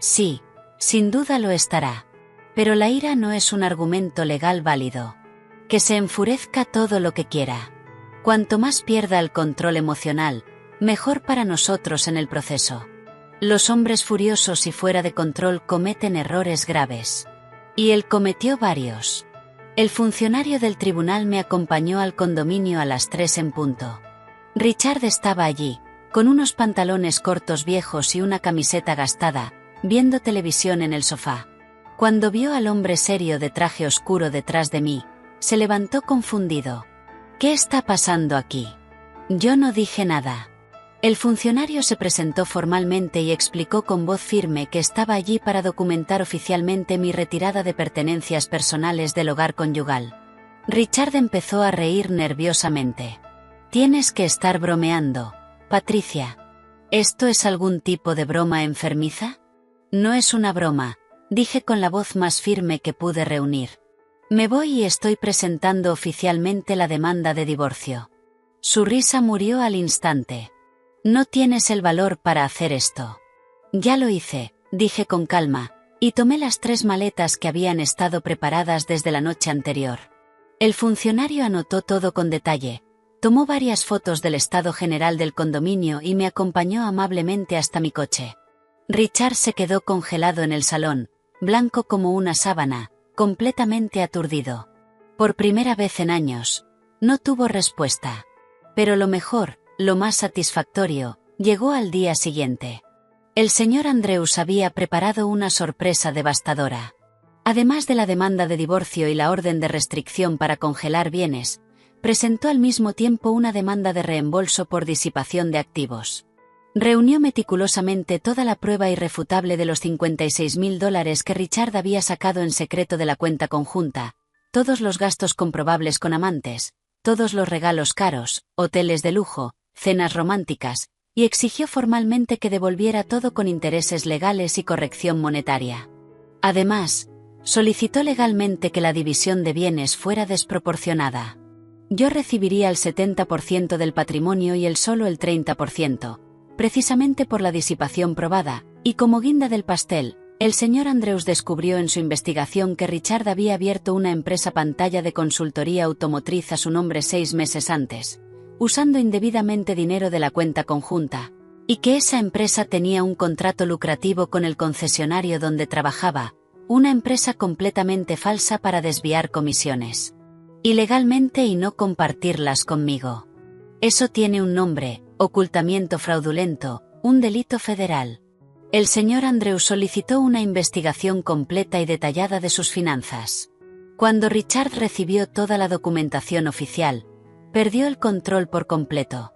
Sí, sin duda lo estará. Pero la ira no es un argumento legal válido. Que se enfurezca todo lo que quiera. Cuanto más pierda el control emocional, mejor para nosotros en el proceso. Los hombres furiosos y fuera de control cometen errores graves. Y él cometió varios. El funcionario del tribunal me acompañó al condominio a las 3 en punto. Richard estaba allí, con unos pantalones cortos viejos y una camiseta gastada, viendo televisión en el sofá. Cuando vio al hombre serio de traje oscuro detrás de mí, se levantó confundido. ¿Qué está pasando aquí? Yo no dije nada. El funcionario se presentó formalmente y explicó con voz firme que estaba allí para documentar oficialmente mi retirada de pertenencias personales del hogar conyugal. Richard empezó a reír nerviosamente. Tienes que estar bromeando, Patricia. ¿Esto es algún tipo de broma enfermiza? No es una broma, dije con la voz más firme que pude reunir. Me voy y estoy presentando oficialmente la demanda de divorcio. Su risa murió al instante. No tienes el valor para hacer esto. Ya lo hice, dije con calma, y tomé las 3 maletas que habían estado preparadas desde la noche anterior. El funcionario anotó todo con detalle, tomó varias fotos del estado general del condominio y me acompañó amablemente hasta mi coche. Richard se quedó congelado en el salón, blanco como una sábana, completamente aturdido. Por primera vez en años, no tuvo respuesta. Pero lo mejor, lo más satisfactorio, llegó al día siguiente. El señor Andrews había preparado una sorpresa devastadora. Además de la demanda de divorcio y la orden de restricción para congelar bienes, presentó al mismo tiempo una demanda de reembolso por disipación de activos. Reunió meticulosamente toda la prueba irrefutable de los $56.000 que Richard había sacado en secreto de la cuenta conjunta, todos los gastos comprobables con amantes, todos los regalos caros, hoteles de lujo, cenas románticas, y exigió formalmente que devolviera todo con intereses legales y corrección monetaria. Además, solicitó legalmente que la división de bienes fuera desproporcionada. Yo recibiría el 70% del patrimonio y él solo el 30%, precisamente por la disipación probada, y como guinda del pastel, el señor Andrews descubrió en su investigación que Richard había abierto una empresa pantalla de consultoría automotriz a su nombre 6 meses antes, usando indebidamente dinero de la cuenta conjunta, y que esa empresa tenía un contrato lucrativo con el concesionario donde trabajaba, una empresa completamente falsa para desviar comisiones. Ilegalmente y no compartirlas conmigo. Eso tiene un nombre, ocultamiento fraudulento, un delito federal. El señor Andrews solicitó una investigación completa y detallada de sus finanzas. Cuando Richard recibió toda la documentación oficial, perdió el control por completo.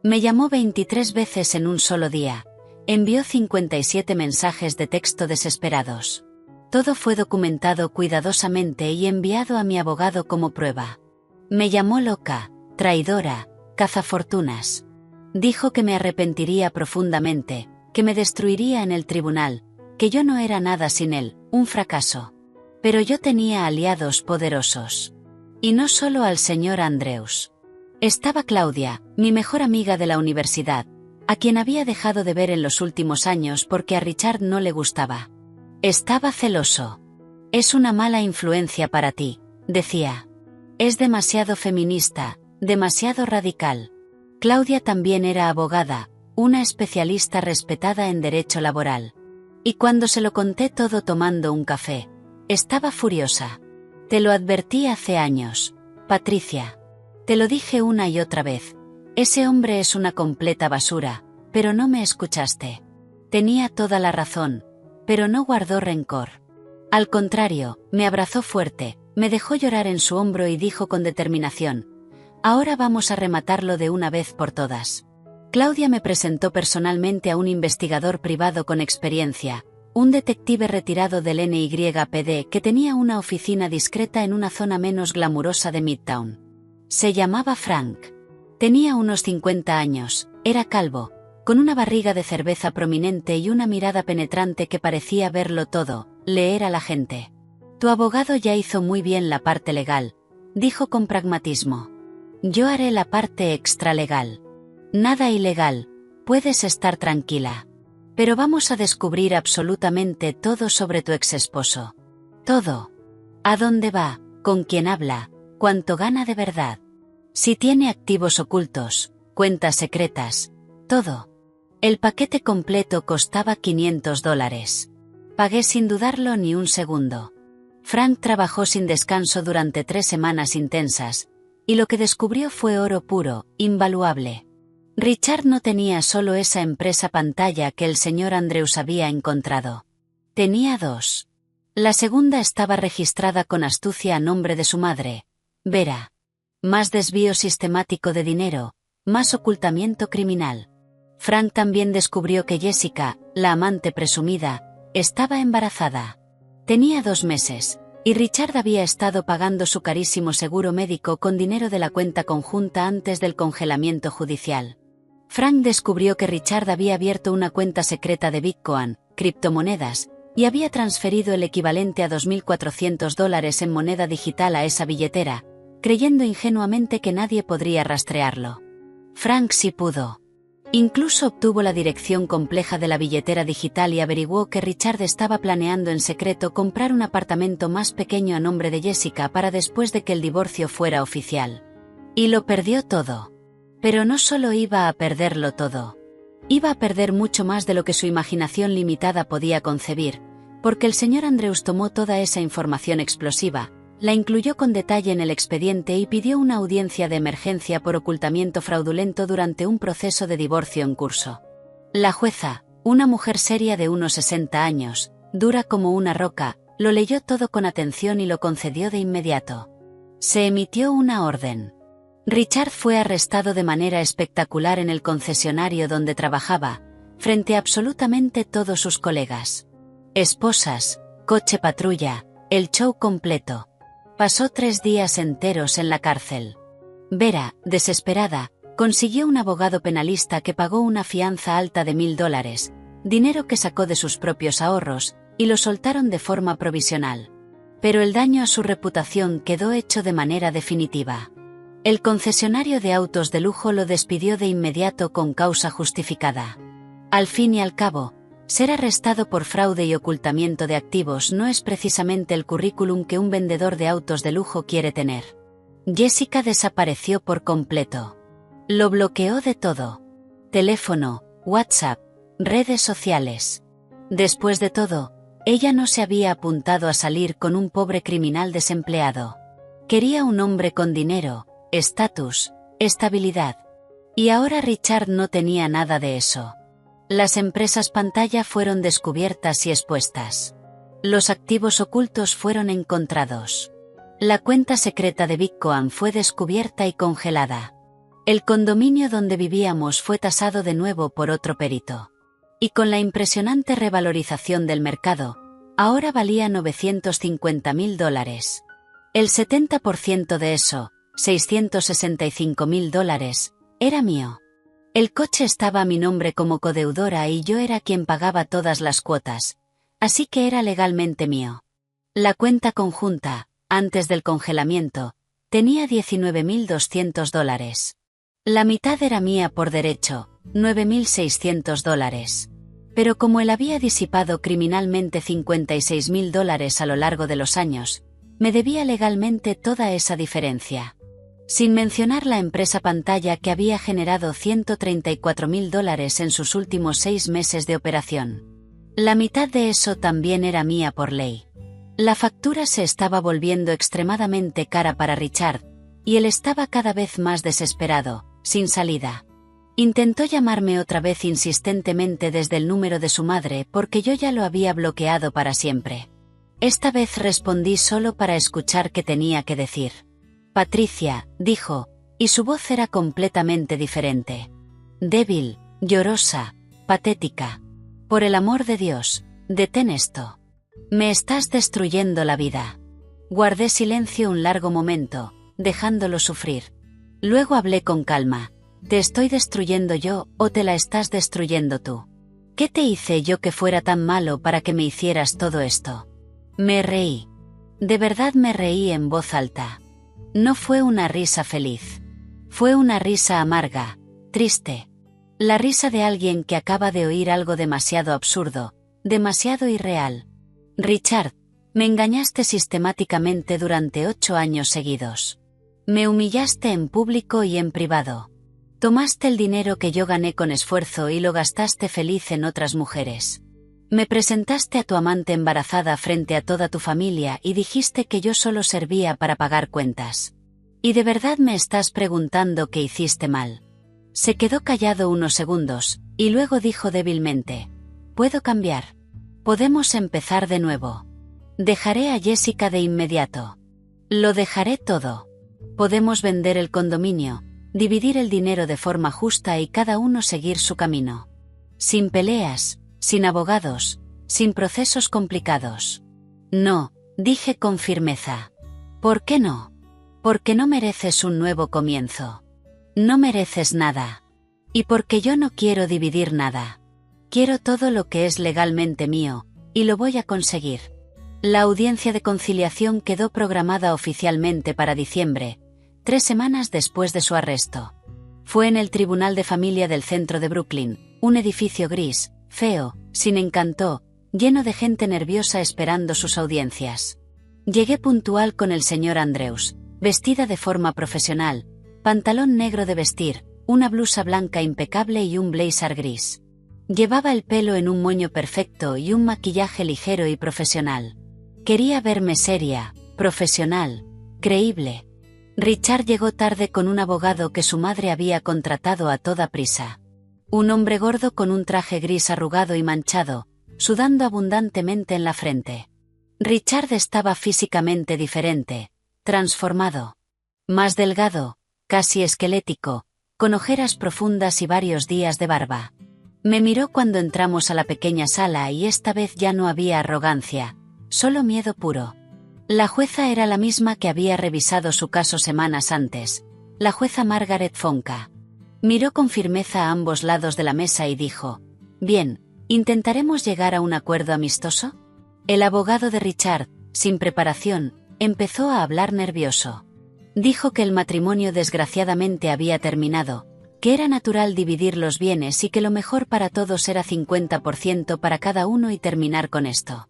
Me llamó 23 veces en un solo día, envió 57 mensajes de texto desesperados. Todo fue documentado cuidadosamente y enviado a mi abogado como prueba. Me llamó loca, traidora, cazafortunas. Dijo que me arrepentiría profundamente, que me destruiría en el tribunal, que yo no era nada sin él, un fracaso. Pero yo tenía aliados poderosos. Y no solo al señor Andrews. Estaba Claudia, mi mejor amiga de la universidad, a quien había dejado de ver en los últimos años porque a Richard no le gustaba. Estaba celoso. Es una mala influencia para ti, decía. Es demasiado feminista, demasiado radical. Claudia también era abogada, una especialista respetada en derecho laboral. Y cuando se lo conté todo tomando un café, estaba furiosa. Te lo advertí hace años, Patricia. Te lo dije una y otra vez. Ese hombre es una completa basura, pero no me escuchaste. Tenía toda la razón, pero no guardó rencor. Al contrario, me abrazó fuerte, me dejó llorar en su hombro y dijo con determinación: ahora vamos a rematarlo de una vez por todas. Claudia me presentó personalmente a un investigador privado con experiencia, un detective retirado del NYPD que tenía una oficina discreta en una zona menos glamurosa de Midtown. Se llamaba Frank. Tenía unos 50 años, era calvo, con una barriga de cerveza prominente y una mirada penetrante que parecía verlo todo, leer a la gente. Tu abogado ya hizo muy bien la parte legal, dijo con pragmatismo. Yo haré la parte extralegal. Nada ilegal, puedes estar tranquila. Pero vamos a descubrir absolutamente todo sobre tu exesposo. Todo. ¿A dónde va? ¿Con quién habla? ¿Cuánto gana de verdad? Si tiene activos ocultos, cuentas secretas, todo. El paquete completo costaba $500. Pagué sin dudarlo ni un segundo. Frank trabajó sin descanso durante 3 semanas intensas, y lo que descubrió fue oro puro, invaluable. Richard no tenía solo esa empresa pantalla que el señor Andrews había encontrado. Tenía 2. La segunda estaba registrada con astucia a nombre de su madre, Vera. Más desvío sistemático de dinero, más ocultamiento criminal. Frank también descubrió que Jessica, la amante presumida, estaba embarazada. Tenía 2 meses, y Richard había estado pagando su carísimo seguro médico con dinero de la cuenta conjunta antes del congelamiento judicial. Frank descubrió que Richard había abierto una cuenta secreta de Bitcoin, criptomonedas, y había transferido el equivalente a $2.400 en moneda digital a esa billetera, creyendo ingenuamente que nadie podría rastrearlo. Frank sí pudo. Incluso obtuvo la dirección compleja de la billetera digital y averiguó que Richard estaba planeando en secreto comprar un apartamento más pequeño a nombre de Jessica para después de que el divorcio fuera oficial. Y lo perdió todo. Pero no solo iba a perderlo todo. Iba a perder mucho más de lo que su imaginación limitada podía concebir, porque el señor Andrews tomó toda esa información explosiva, la incluyó con detalle en el expediente y pidió una audiencia de emergencia por ocultamiento fraudulento durante un proceso de divorcio en curso. La jueza, una mujer seria de unos 60 años, dura como una roca, lo leyó todo con atención y lo concedió de inmediato. Se emitió una orden. Richard fue arrestado de manera espectacular en el concesionario donde trabajaba, frente a absolutamente todos sus colegas. Esposas, coche patrulla, el show completo. Pasó 3 días enteros en la cárcel. Vera, desesperada, consiguió un abogado penalista que pagó una fianza alta de $1.000, dinero que sacó de sus propios ahorros, y lo soltaron de forma provisional. Pero el daño a su reputación quedó hecho de manera definitiva. El concesionario de autos de lujo lo despidió de inmediato con causa justificada. Al fin y al cabo, ser arrestado por fraude y ocultamiento de activos no es precisamente el currículum que un vendedor de autos de lujo quiere tener. Jessica desapareció por completo. Lo bloqueó de todo. Teléfono, WhatsApp, redes sociales. Después de todo, ella no se había apuntado a salir con un pobre criminal desempleado. Quería un hombre con dinero, estatus, estabilidad. Y ahora Richard no tenía nada de eso. Las empresas pantalla fueron descubiertas y expuestas. Los activos ocultos fueron encontrados. La cuenta secreta de Bitcoin fue descubierta y congelada. El condominio donde vivíamos fue tasado de nuevo por otro perito. Y con la impresionante revalorización del mercado, ahora valía $950.000. El 70% de eso, $665.000, era mío. El coche estaba a mi nombre como codeudora y yo era quien pagaba todas las cuotas, así que era legalmente mío. La cuenta conjunta, antes del congelamiento, tenía $19.200. La mitad era mía por derecho, $9.600. Pero como él había disipado criminalmente $56.000 a lo largo de los años, me debía legalmente toda esa diferencia. Sin mencionar la empresa pantalla que había generado $134.000 en sus últimos 6 meses de operación. La mitad de eso también era mía por ley. La factura se estaba volviendo extremadamente cara para Richard, y él estaba cada vez más desesperado, sin salida. Intentó llamarme otra vez insistentemente desde el número de su madre porque yo ya lo había bloqueado para siempre. Esta vez respondí solo para escuchar qué tenía que decir. Patricia, dijo, y su voz era completamente diferente. Débil, llorosa, patética. Por el amor de Dios, detén esto. Me estás destruyendo la vida. Guardé silencio un largo momento, dejándolo sufrir. Luego hablé con calma. ¿Te estoy destruyendo yo o te la estás destruyendo tú? ¿Qué te hice yo que fuera tan malo para que me hicieras todo esto? Me reí. De verdad me reí en voz alta. No fue una risa feliz. Fue una risa amarga, triste. La risa de alguien que acaba de oír algo demasiado absurdo, demasiado irreal. Richard, me engañaste sistemáticamente durante 8 años seguidos. Me humillaste en público y en privado. Tomaste el dinero que yo gané con esfuerzo y lo gastaste feliz en otras mujeres. Me presentaste a tu amante embarazada frente a toda tu familia y dijiste que yo solo servía para pagar cuentas. ¿Y de verdad me estás preguntando qué hiciste mal? Se quedó callado unos segundos, y luego dijo débilmente: «Puedo cambiar. Podemos empezar de nuevo. Dejaré a Jessica de inmediato. Lo dejaré todo. Podemos vender el condominio, dividir el dinero de forma justa y cada uno seguir su camino. Sin peleas, sin abogados, sin procesos complicados». «No», dije con firmeza. «¿Por qué no? Porque no mereces un nuevo comienzo. No mereces nada. Y porque yo no quiero dividir nada. Quiero todo lo que es legalmente mío, y lo voy a conseguir». La audiencia de conciliación quedó programada oficialmente para diciembre, 3 semanas después de su arresto. Fue en el Tribunal de Familia del centro de Brooklyn, un edificio gris, feo, sin encanto, lleno de gente nerviosa esperando sus audiencias. Llegué puntual con el señor Andrews, vestida de forma profesional, pantalón negro de vestir, una blusa blanca impecable y un blazer gris. Llevaba el pelo en un moño perfecto y un maquillaje ligero y profesional. Quería verme seria, profesional, creíble. Richard llegó tarde con un abogado que su madre había contratado a toda prisa. Un hombre gordo con un traje gris arrugado y manchado, sudando abundantemente en la frente. Richard estaba físicamente diferente, transformado. Más delgado, casi esquelético, con ojeras profundas y varios días de barba. Me miró cuando entramos a la pequeña sala y esta vez ya no había arrogancia, solo miedo puro. La jueza era la misma que había revisado su caso semanas antes, la jueza Margaret Fonka. Miró con firmeza a ambos lados de la mesa y dijo: «Bien, ¿intentaremos llegar a un acuerdo amistoso?». El abogado de Richard, sin preparación, empezó a hablar nervioso. Dijo que el matrimonio desgraciadamente había terminado, que era natural dividir los bienes y que lo mejor para todos era 50% para cada uno y terminar con esto.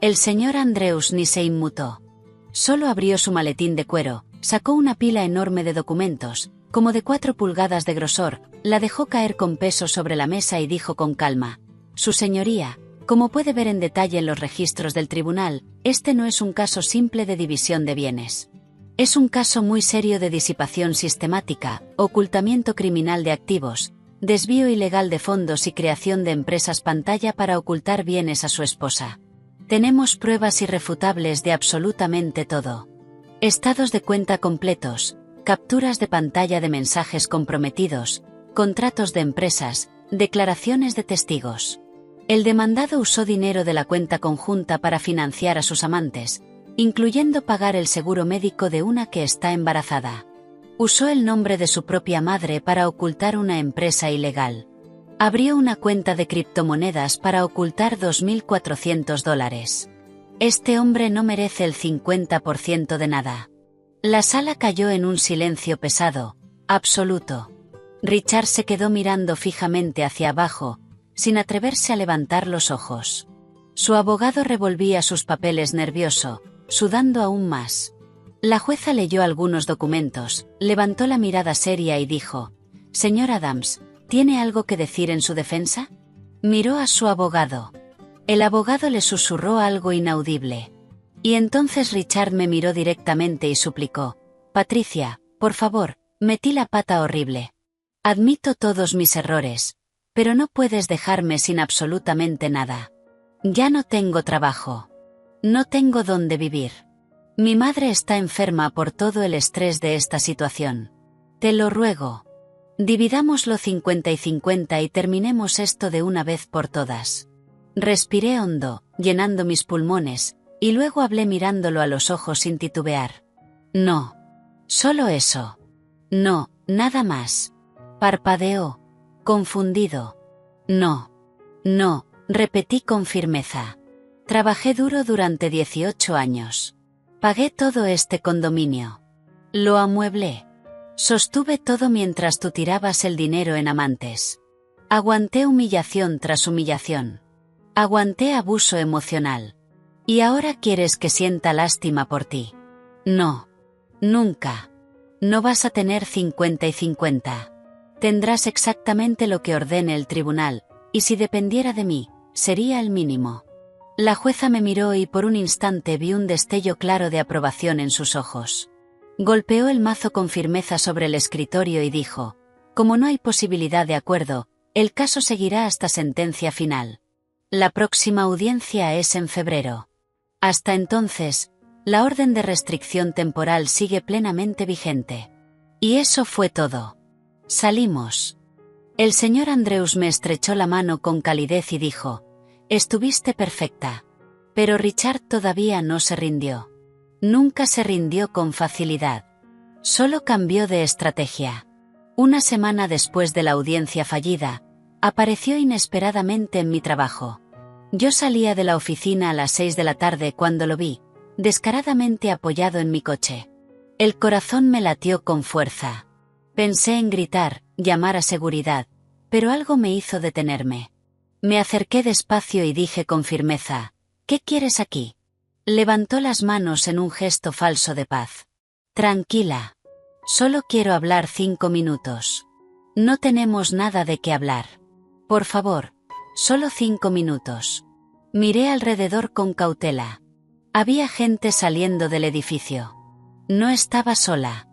El señor Andrews ni se inmutó. Solo abrió su maletín de cuero, sacó una pila enorme de documentos, como de 4 pulgadas de grosor, la dejó caer con peso sobre la mesa y dijo con calma: «Su señoría, como puede ver en detalle en los registros del tribunal, este no es un caso simple de división de bienes. Es un caso muy serio de disipación sistemática, ocultamiento criminal de activos, desvío ilegal de fondos y creación de empresas pantalla para ocultar bienes a su esposa. Tenemos pruebas irrefutables de absolutamente todo. Estados de cuenta completos, capturas de pantalla de mensajes comprometidos, contratos de empresas, declaraciones de testigos. El demandado usó dinero de la cuenta conjunta para financiar a sus amantes, incluyendo pagar el seguro médico de una que está embarazada. Usó el nombre de su propia madre para ocultar una empresa ilegal. Abrió una cuenta de criptomonedas para ocultar $2.400. Este hombre no merece el 50% de nada». La sala cayó en un silencio pesado, absoluto. Richard se quedó mirando fijamente hacia abajo, sin atreverse a levantar los ojos. Su abogado revolvía sus papeles nervioso, sudando aún más. La jueza leyó algunos documentos, levantó la mirada seria y dijo: «Señor Adams, ¿tiene algo que decir en su defensa?». Miró a su abogado. El abogado le susurró algo inaudible. Y entonces Richard me miró directamente y suplicó: Patricia, por favor, metí la pata horrible. Admito todos mis errores, pero no puedes dejarme sin absolutamente nada. Ya no tengo trabajo. No tengo dónde vivir. Mi madre está enferma por todo el estrés de esta situación. Te lo ruego. Dividámoslo 50 y 50 y terminemos esto de una vez por todas. Respiré hondo, llenando mis pulmones, y luego hablé mirándolo a los ojos sin titubear. No. Solo eso. No, nada más. Parpadeó, confundido. No. No, repetí con firmeza. Trabajé duro durante 18 años. Pagué todo este condominio. Lo amueblé. Sostuve todo mientras tú tirabas el dinero en amantes. Aguanté humillación tras humillación. Aguanté abuso emocional. ¿Y ahora quieres que sienta lástima por ti? No. Nunca. No vas a tener 50 y 50. Tendrás exactamente lo que ordene el tribunal, y si dependiera de mí, sería el mínimo. La jueza me miró y por un instante vi un destello claro de aprobación en sus ojos. Golpeó el mazo con firmeza sobre el escritorio y dijo: como no hay posibilidad de acuerdo, el caso seguirá hasta sentencia final. La próxima audiencia es en febrero. Hasta entonces, la orden de restricción temporal sigue plenamente vigente. Y eso fue todo. Salimos. El señor Andrews me estrechó la mano con calidez y dijo: estuviste perfecta. Pero Richard todavía no se rindió. Nunca se rindió con facilidad. Solo cambió de estrategia. Una semana después de la audiencia fallida, apareció inesperadamente en mi trabajo. Yo salía de la oficina a las 6 de la tarde cuando lo vi, descaradamente apoyado en mi coche. El corazón me latió con fuerza. Pensé en gritar, llamar a seguridad, pero algo me hizo detenerme. Me acerqué despacio y dije con firmeza: ¿qué quieres aquí? Levantó las manos en un gesto falso de paz. Tranquila. Solo quiero hablar 5 minutos. No tenemos nada de qué hablar. Por favor, solo 5 minutos. Miré alrededor con cautela. Había gente saliendo del edificio. No estaba sola.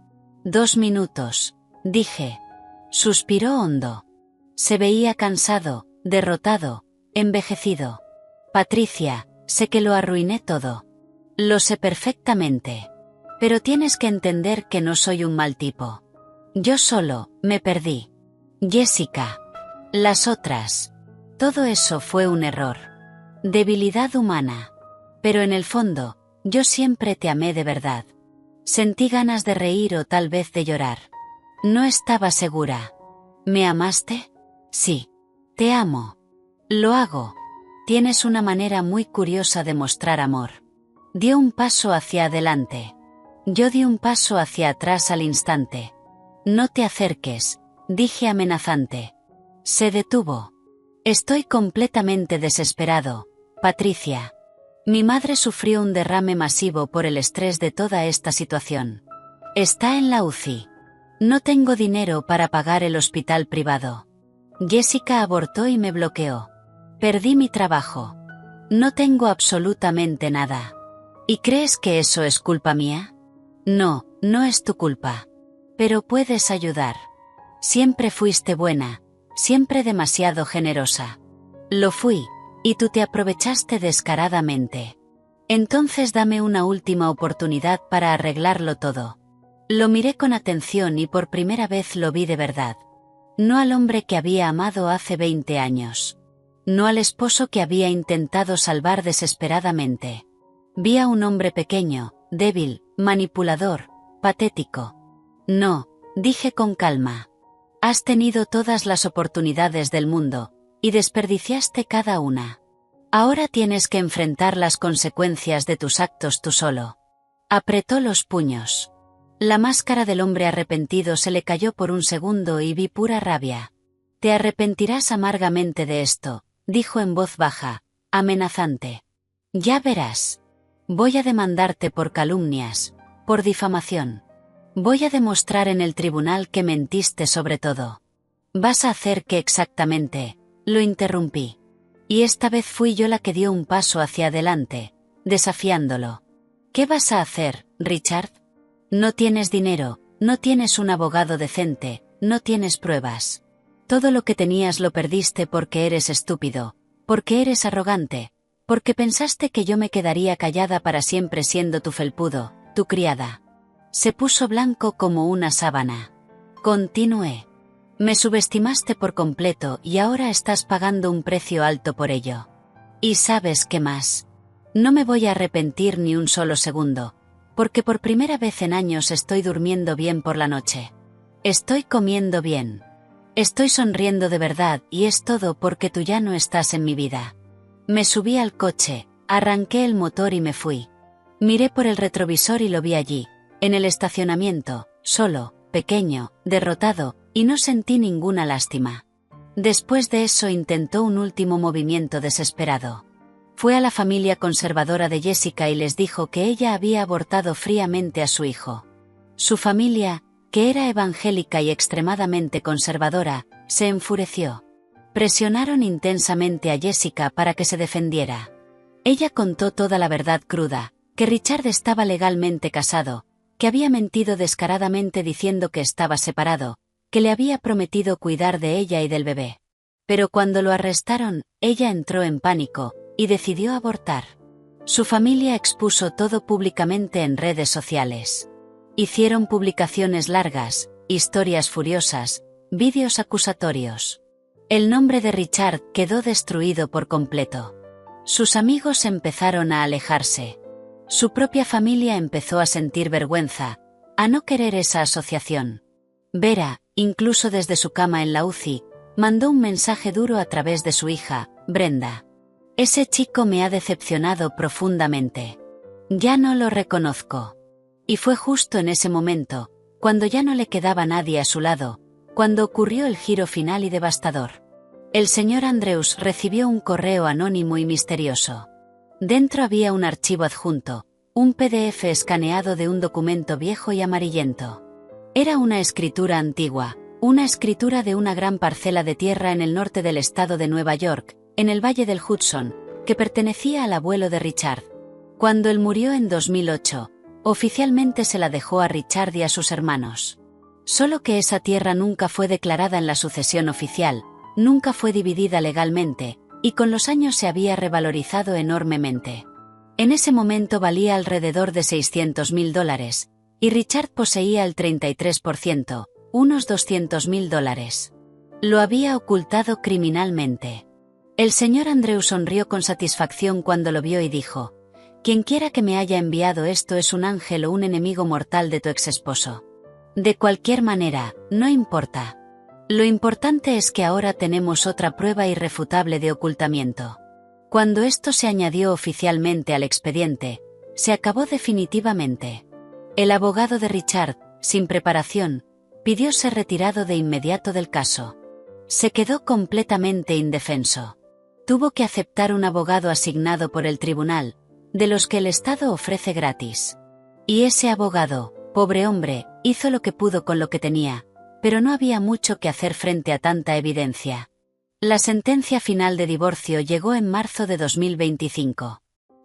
2 minutos, dije. Suspiró hondo. Se veía cansado, derrotado, envejecido. Patricia, sé que lo arruiné todo. Lo sé perfectamente. Pero tienes que entender que no soy un mal tipo. Yo solo, me perdí. Jessica. Las otras. Todo eso fue un error. Debilidad humana. Pero en el fondo, yo siempre te amé de verdad. Sentí ganas de reír o tal vez de llorar. No estaba segura. ¿Me amaste? Sí. Te amo. Lo hago. Tienes una manera muy curiosa de mostrar amor. Dio un paso hacia adelante. Yo di un paso hacia atrás al instante. No te acerques, dije amenazante. Se detuvo. Estoy completamente desesperado, Patricia. Mi madre sufrió un derrame masivo por el estrés de toda esta situación. Está en la UCI. No tengo dinero para pagar el hospital privado. Jessica abortó y me bloqueó. Perdí mi trabajo. No tengo absolutamente nada. ¿Y crees que eso es culpa mía? No, no es tu culpa. Pero puedes ayudar. Siempre fuiste buena, siempre demasiado generosa. Lo fui, y tú te aprovechaste descaradamente. Entonces dame una última oportunidad para arreglarlo todo. Lo miré con atención y por primera vez lo vi de verdad. No al hombre que había amado hace 20 años. No al esposo que había intentado salvar desesperadamente. Vi a un hombre pequeño, débil, manipulador, patético. No, dije con calma. Has tenido todas las oportunidades del mundo, y desperdiciaste cada una. Ahora tienes que enfrentar las consecuencias de tus actos tú solo. Apretó los puños. La máscara del hombre arrepentido se le cayó por un segundo y vi pura rabia. Te arrepentirás amargamente de esto, dijo en voz baja, amenazante. Ya verás. Voy a demandarte por calumnias, por difamación. Voy a demostrar en el tribunal que mentiste sobre todo. ¿Vas a hacer qué exactamente? Lo interrumpí. Y esta vez fui yo la que dio un paso hacia adelante, desafiándolo. ¿Qué vas a hacer, Richard? No tienes dinero, no tienes un abogado decente, no tienes pruebas. Todo lo que tenías lo perdiste porque eres estúpido, porque eres arrogante, porque pensaste que yo me quedaría callada para siempre siendo tu felpudo, tu criada. Se puso blanco como una sábana. Continué. Me subestimaste por completo y ahora estás pagando un precio alto por ello. ¿Y sabes qué más? No me voy a arrepentir ni un solo segundo, porque por primera vez en años estoy durmiendo bien por la noche. Estoy comiendo bien. Estoy sonriendo de verdad y es todo porque tú ya no estás en mi vida. Me subí al coche, arranqué el motor y me fui. Miré por el retrovisor y lo vi allí, en el estacionamiento, solo, pequeño, derrotado, y no sentí ninguna lástima. Después de eso intentó un último movimiento desesperado. Fue a la familia conservadora de Jessica y les dijo que ella había abortado fríamente a su hijo. Su familia, que era evangélica y extremadamente conservadora, se enfureció. Presionaron intensamente a Jessica para que se defendiera. Ella contó toda la verdad cruda, que Richard estaba legalmente casado, que había mentido descaradamente diciendo que estaba separado, que le había prometido cuidar de ella y del bebé. Pero cuando lo arrestaron, ella entró en pánico, y decidió abortar. Su familia expuso todo públicamente en redes sociales. Hicieron publicaciones largas, historias furiosas, vídeos acusatorios. El nombre de Richard quedó destruido por completo. Sus amigos empezaron a alejarse. Su propia familia empezó a sentir vergüenza, a no querer esa asociación. Vera, incluso desde su cama en la UCI, mandó un mensaje duro a través de su hija, Brenda. Ese chico me ha decepcionado profundamente. Ya no lo reconozco. Y fue justo en ese momento, cuando ya no le quedaba nadie a su lado, cuando ocurrió el giro final y devastador. El señor Andrews recibió un correo anónimo y misterioso. Dentro había un archivo adjunto, un PDF escaneado de un documento viejo y amarillento. Era una escritura antigua, una escritura de una gran parcela de tierra en el norte del estado de Nueva York, en el Valle del Hudson, que pertenecía al abuelo de Richard. Cuando él murió en 2008, oficialmente se la dejó a Richard y a sus hermanos. Solo que esa tierra nunca fue declarada en la sucesión oficial, nunca fue dividida legalmente, y con los años se había revalorizado enormemente. En ese momento valía alrededor de $600.000, y Richard poseía el 33%, unos $200.000. Lo había ocultado criminalmente. El señor Andrew sonrió con satisfacción cuando lo vio y dijo: «Quienquiera que me haya enviado esto es un ángel o un enemigo mortal de tu exesposo. De cualquier manera, no importa. Lo importante es que ahora tenemos otra prueba irrefutable de ocultamiento». Cuando esto se añadió oficialmente al expediente, se acabó definitivamente. El abogado de Richard, sin preparación, pidió ser retirado de inmediato del caso. Se quedó completamente indefenso. Tuvo que aceptar un abogado asignado por el tribunal, de los que el Estado ofrece gratis. Y ese abogado, pobre hombre, hizo lo que pudo con lo que tenía, pero no había mucho que hacer frente a tanta evidencia. La sentencia final de divorcio llegó en marzo de 2025.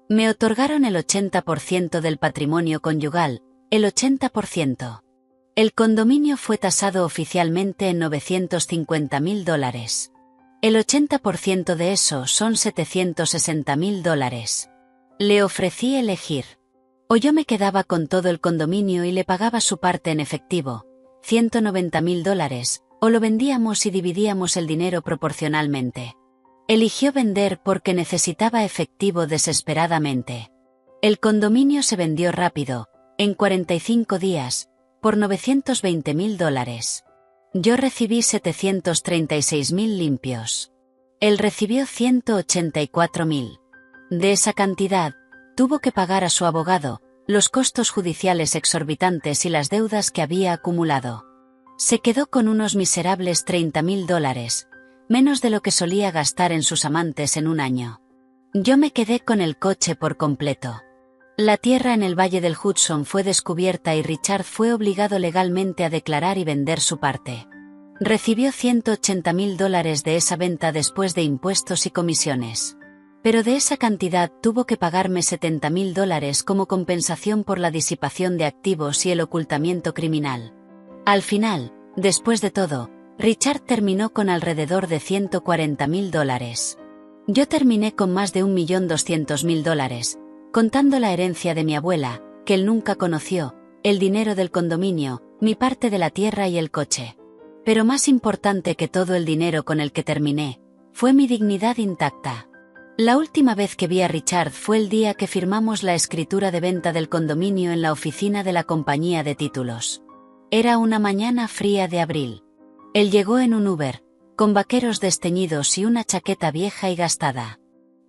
Me otorgaron el 80% del patrimonio conyugal, el 80%. El condominio fue tasado oficialmente en $950.000. El 80% de eso son $760.000. Le ofrecí elegir. O yo me quedaba con todo el condominio y le pagaba su parte en efectivo, $190.000, o lo vendíamos y dividíamos el dinero proporcionalmente. Eligió vender porque necesitaba efectivo desesperadamente. El condominio se vendió rápido, en 45 días, por $920.000. Yo recibí $736.000 limpios. Él recibió $184.000. De esa cantidad, tuvo que pagar a su abogado, los costos judiciales exorbitantes y las deudas que había acumulado. Se quedó con unos miserables $30.000, menos de lo que solía gastar en sus amantes en un año. Yo me quedé con el coche por completo. La tierra en el Valle del Hudson fue descubierta y Richard fue obligado legalmente a declarar y vender su parte. Recibió $180.000 de esa venta después de impuestos y comisiones. Pero de esa cantidad tuvo que pagarme $70.000 como compensación por la disipación de activos y el ocultamiento criminal. Al final, después de todo, Richard terminó con alrededor de $140.000. Yo terminé con más de $1.200.000, contando la herencia de mi abuela, que él nunca conoció, el dinero del condominio, mi parte de la tierra y el coche. Pero más importante que todo el dinero con el que terminé, fue mi dignidad intacta. La última vez que vi a Richard fue el día que firmamos la escritura de venta del condominio en la oficina de la compañía de títulos. Era una mañana fría de abril. Él llegó en un Uber, con vaqueros desteñidos y una chaqueta vieja y gastada.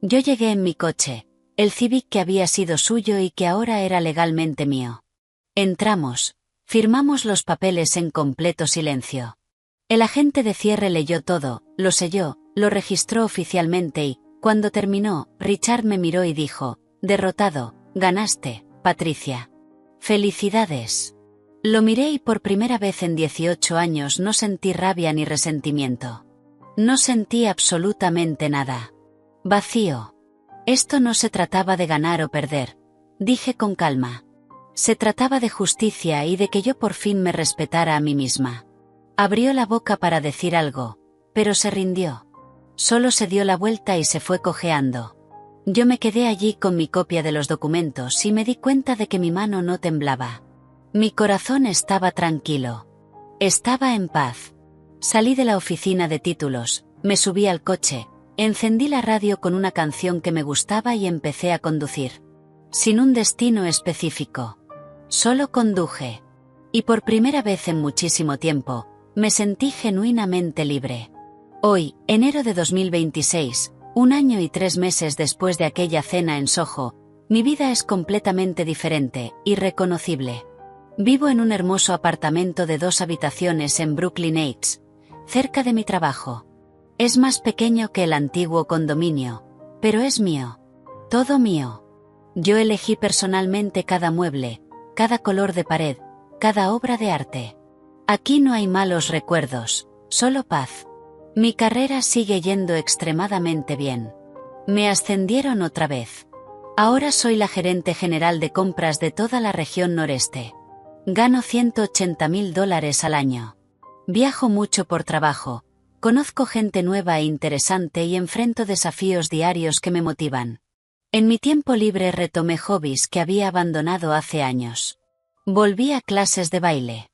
Yo llegué en mi coche, el Civic que había sido suyo y que ahora era legalmente mío. Entramos, firmamos los papeles en completo silencio. El agente de cierre leyó todo, lo selló, lo registró oficialmente y, cuando terminó, Richard me miró y dijo: derrotado, ganaste, Patricia. Felicidades. Lo miré y por primera vez en 18 años no sentí rabia ni resentimiento. No sentí absolutamente nada. Vacío. Esto no se trataba de ganar o perder, dije con calma. Se trataba de justicia y de que yo por fin me respetara a mí misma. Abrió la boca para decir algo, pero se rindió. Solo se dio la vuelta y se fue cojeando. Yo me quedé allí con mi copia de los documentos y me di cuenta de que mi mano no temblaba. Mi corazón estaba tranquilo. Estaba en paz. Salí de la oficina de títulos, me subí al coche, encendí la radio con una canción que me gustaba y empecé a conducir. Sin un destino específico. Solo conduje. Y por primera vez en muchísimo tiempo, me sentí genuinamente libre. Hoy, enero de 2026, 1 año y 3 meses después de aquella cena en Soho, mi vida es completamente diferente, irreconocible. Vivo en un hermoso apartamento de 2 habitaciones en Brooklyn Heights, cerca de mi trabajo. Es más pequeño que el antiguo condominio, pero es mío. Todo mío. Yo elegí personalmente cada mueble, cada color de pared, cada obra de arte. Aquí no hay malos recuerdos, solo paz. Mi carrera sigue yendo extremadamente bien. Me ascendieron otra vez. Ahora soy la gerente general de compras de toda la región noreste. Gano $180.000 al año. Viajo mucho por trabajo, conozco gente nueva e interesante y enfrento desafíos diarios que me motivan. En mi tiempo libre retomé hobbies que había abandonado hace años. Volví a clases de baile.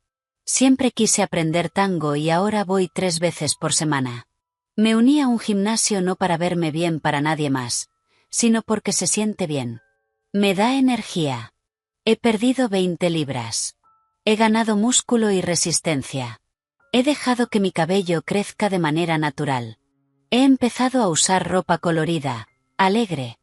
Siempre quise aprender tango y ahora voy 3 veces por semana. Me uní a un gimnasio no para verme bien para nadie más, sino porque se siente bien. Me da energía. He perdido 20 libras. He ganado músculo y resistencia. He dejado que mi cabello crezca de manera natural. He empezado a usar ropa colorida, alegre.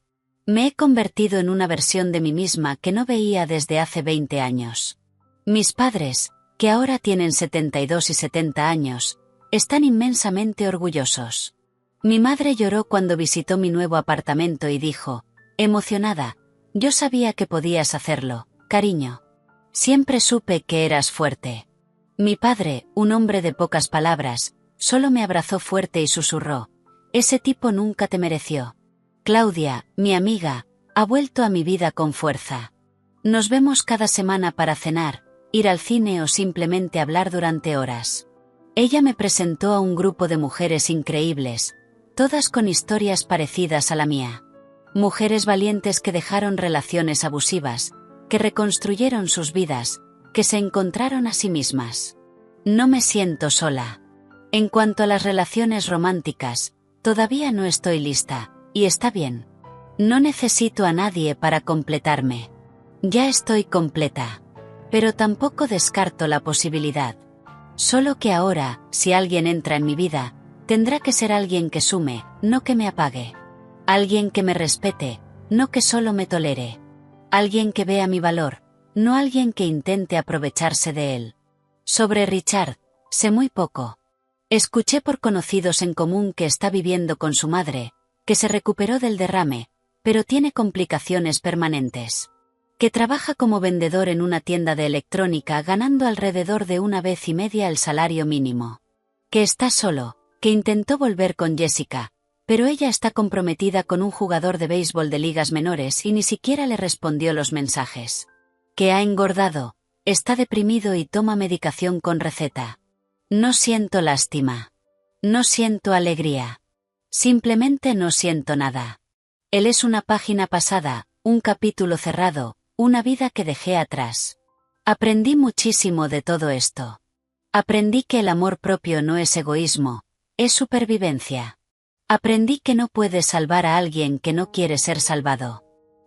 Me he convertido en una versión de mí misma que no veía desde hace 20 años. Mis padres, que ahora tienen 72 y 70 años, están inmensamente orgullosos. Mi madre lloró cuando visitó mi nuevo apartamento y dijo, emocionada, yo sabía que podías hacerlo, cariño. Siempre supe que eras fuerte. Mi padre, un hombre de pocas palabras, solo me abrazó fuerte y susurró, ese tipo nunca te mereció. Claudia, mi amiga, ha vuelto a mi vida con fuerza. Nos vemos cada semana para cenar, ir al cine o simplemente hablar durante horas. Ella me presentó a un grupo de mujeres increíbles, todas con historias parecidas a la mía. Mujeres valientes que dejaron relaciones abusivas, que reconstruyeron sus vidas, que se encontraron a sí mismas. No me siento sola. En cuanto a las relaciones románticas, todavía no estoy lista, y está bien. No necesito a nadie para completarme. Ya estoy completa. Pero tampoco descarto la posibilidad. Solo que ahora, si alguien entra en mi vida, tendrá que ser alguien que sume, no que me apague. Alguien que me respete, no que solo me tolere. Alguien que vea mi valor, no alguien que intente aprovecharse de él. Sobre Richard, sé muy poco. Escuché por conocidos en común que está viviendo con su madre, que se recuperó del derrame, pero tiene complicaciones permanentes. Que trabaja como vendedor en una tienda de electrónica ganando alrededor de 1,5 veces el salario mínimo. Que está solo, que intentó volver con Jessica, pero ella está comprometida con un jugador de béisbol de ligas menores y ni siquiera le respondió los mensajes. Que ha engordado, está deprimido y toma medicación con receta. No siento lástima. No siento alegría. Simplemente no siento nada. Él es una página pasada, un capítulo cerrado, una vida que dejé atrás. Aprendí muchísimo de todo esto. Aprendí que el amor propio no es egoísmo, es supervivencia. Aprendí que no puedes salvar a alguien que no quiere ser salvado.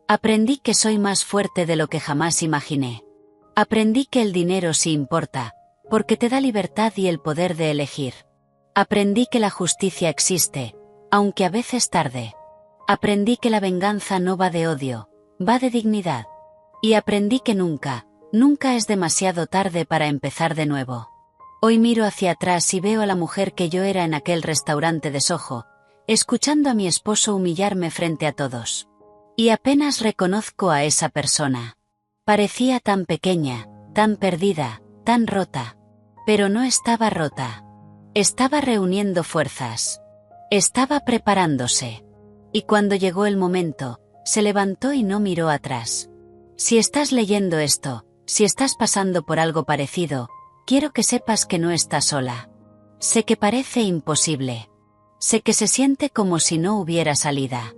Aprendí que soy más fuerte de lo que jamás imaginé. Aprendí que el dinero sí importa, porque te da libertad y el poder de elegir. Aprendí que la justicia existe, aunque a veces tarde. Aprendí que la venganza no va de odio, va de dignidad. Y aprendí que nunca, nunca es demasiado tarde para empezar de nuevo. Hoy miro hacia atrás y veo a la mujer que yo era en aquel restaurante de Soho, escuchando a mi esposo humillarme frente a todos. Y apenas reconozco a esa persona. Parecía tan pequeña, tan perdida, tan rota. Pero no estaba rota. Estaba reuniendo fuerzas. Estaba preparándose. Y cuando llegó el momento, se levantó y no miró atrás. Si estás leyendo esto, si estás pasando por algo parecido, quiero que sepas que no estás sola. Sé que parece imposible. Sé que se siente como si no hubiera salida.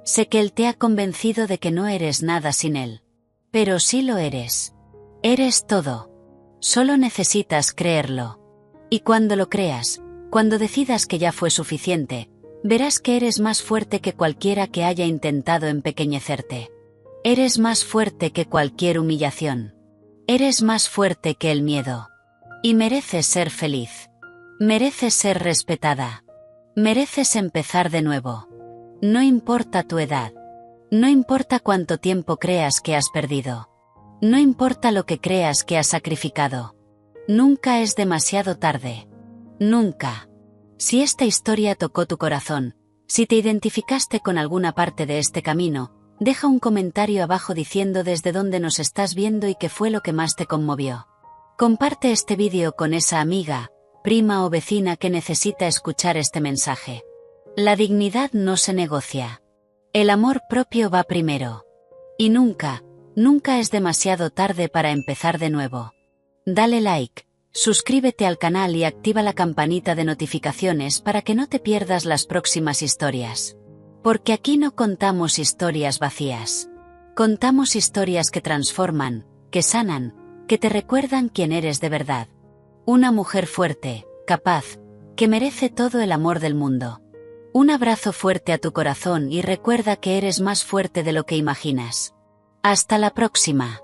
Sé que él te ha convencido de que no eres nada sin él. Pero sí lo eres. Eres todo. Solo necesitas creerlo. Y cuando lo creas, cuando decidas que ya fue suficiente, verás que eres más fuerte que cualquiera que haya intentado empequeñecerte. Eres más fuerte que cualquier humillación. Eres más fuerte que el miedo. Y mereces ser feliz. Mereces ser respetada. Mereces empezar de nuevo. No importa tu edad. No importa cuánto tiempo creas que has perdido. No importa lo que creas que has sacrificado. Nunca es demasiado tarde. Nunca. Si esta historia tocó tu corazón, si te identificaste con alguna parte de este camino, deja un comentario abajo diciendo desde dónde nos estás viendo y qué fue lo que más te conmovió. Comparte este vídeo con esa amiga, prima o vecina que necesita escuchar este mensaje. La dignidad no se negocia. El amor propio va primero. Y nunca, nunca es demasiado tarde para empezar de nuevo. Dale like, suscríbete al canal y activa la campanita de notificaciones para que no te pierdas las próximas historias. Porque aquí no contamos historias vacías. Contamos historias que transforman, que sanan, que te recuerdan quién eres de verdad. Una mujer fuerte, capaz, que merece todo el amor del mundo. Un abrazo fuerte a tu corazón y recuerda que eres más fuerte de lo que imaginas. Hasta la próxima.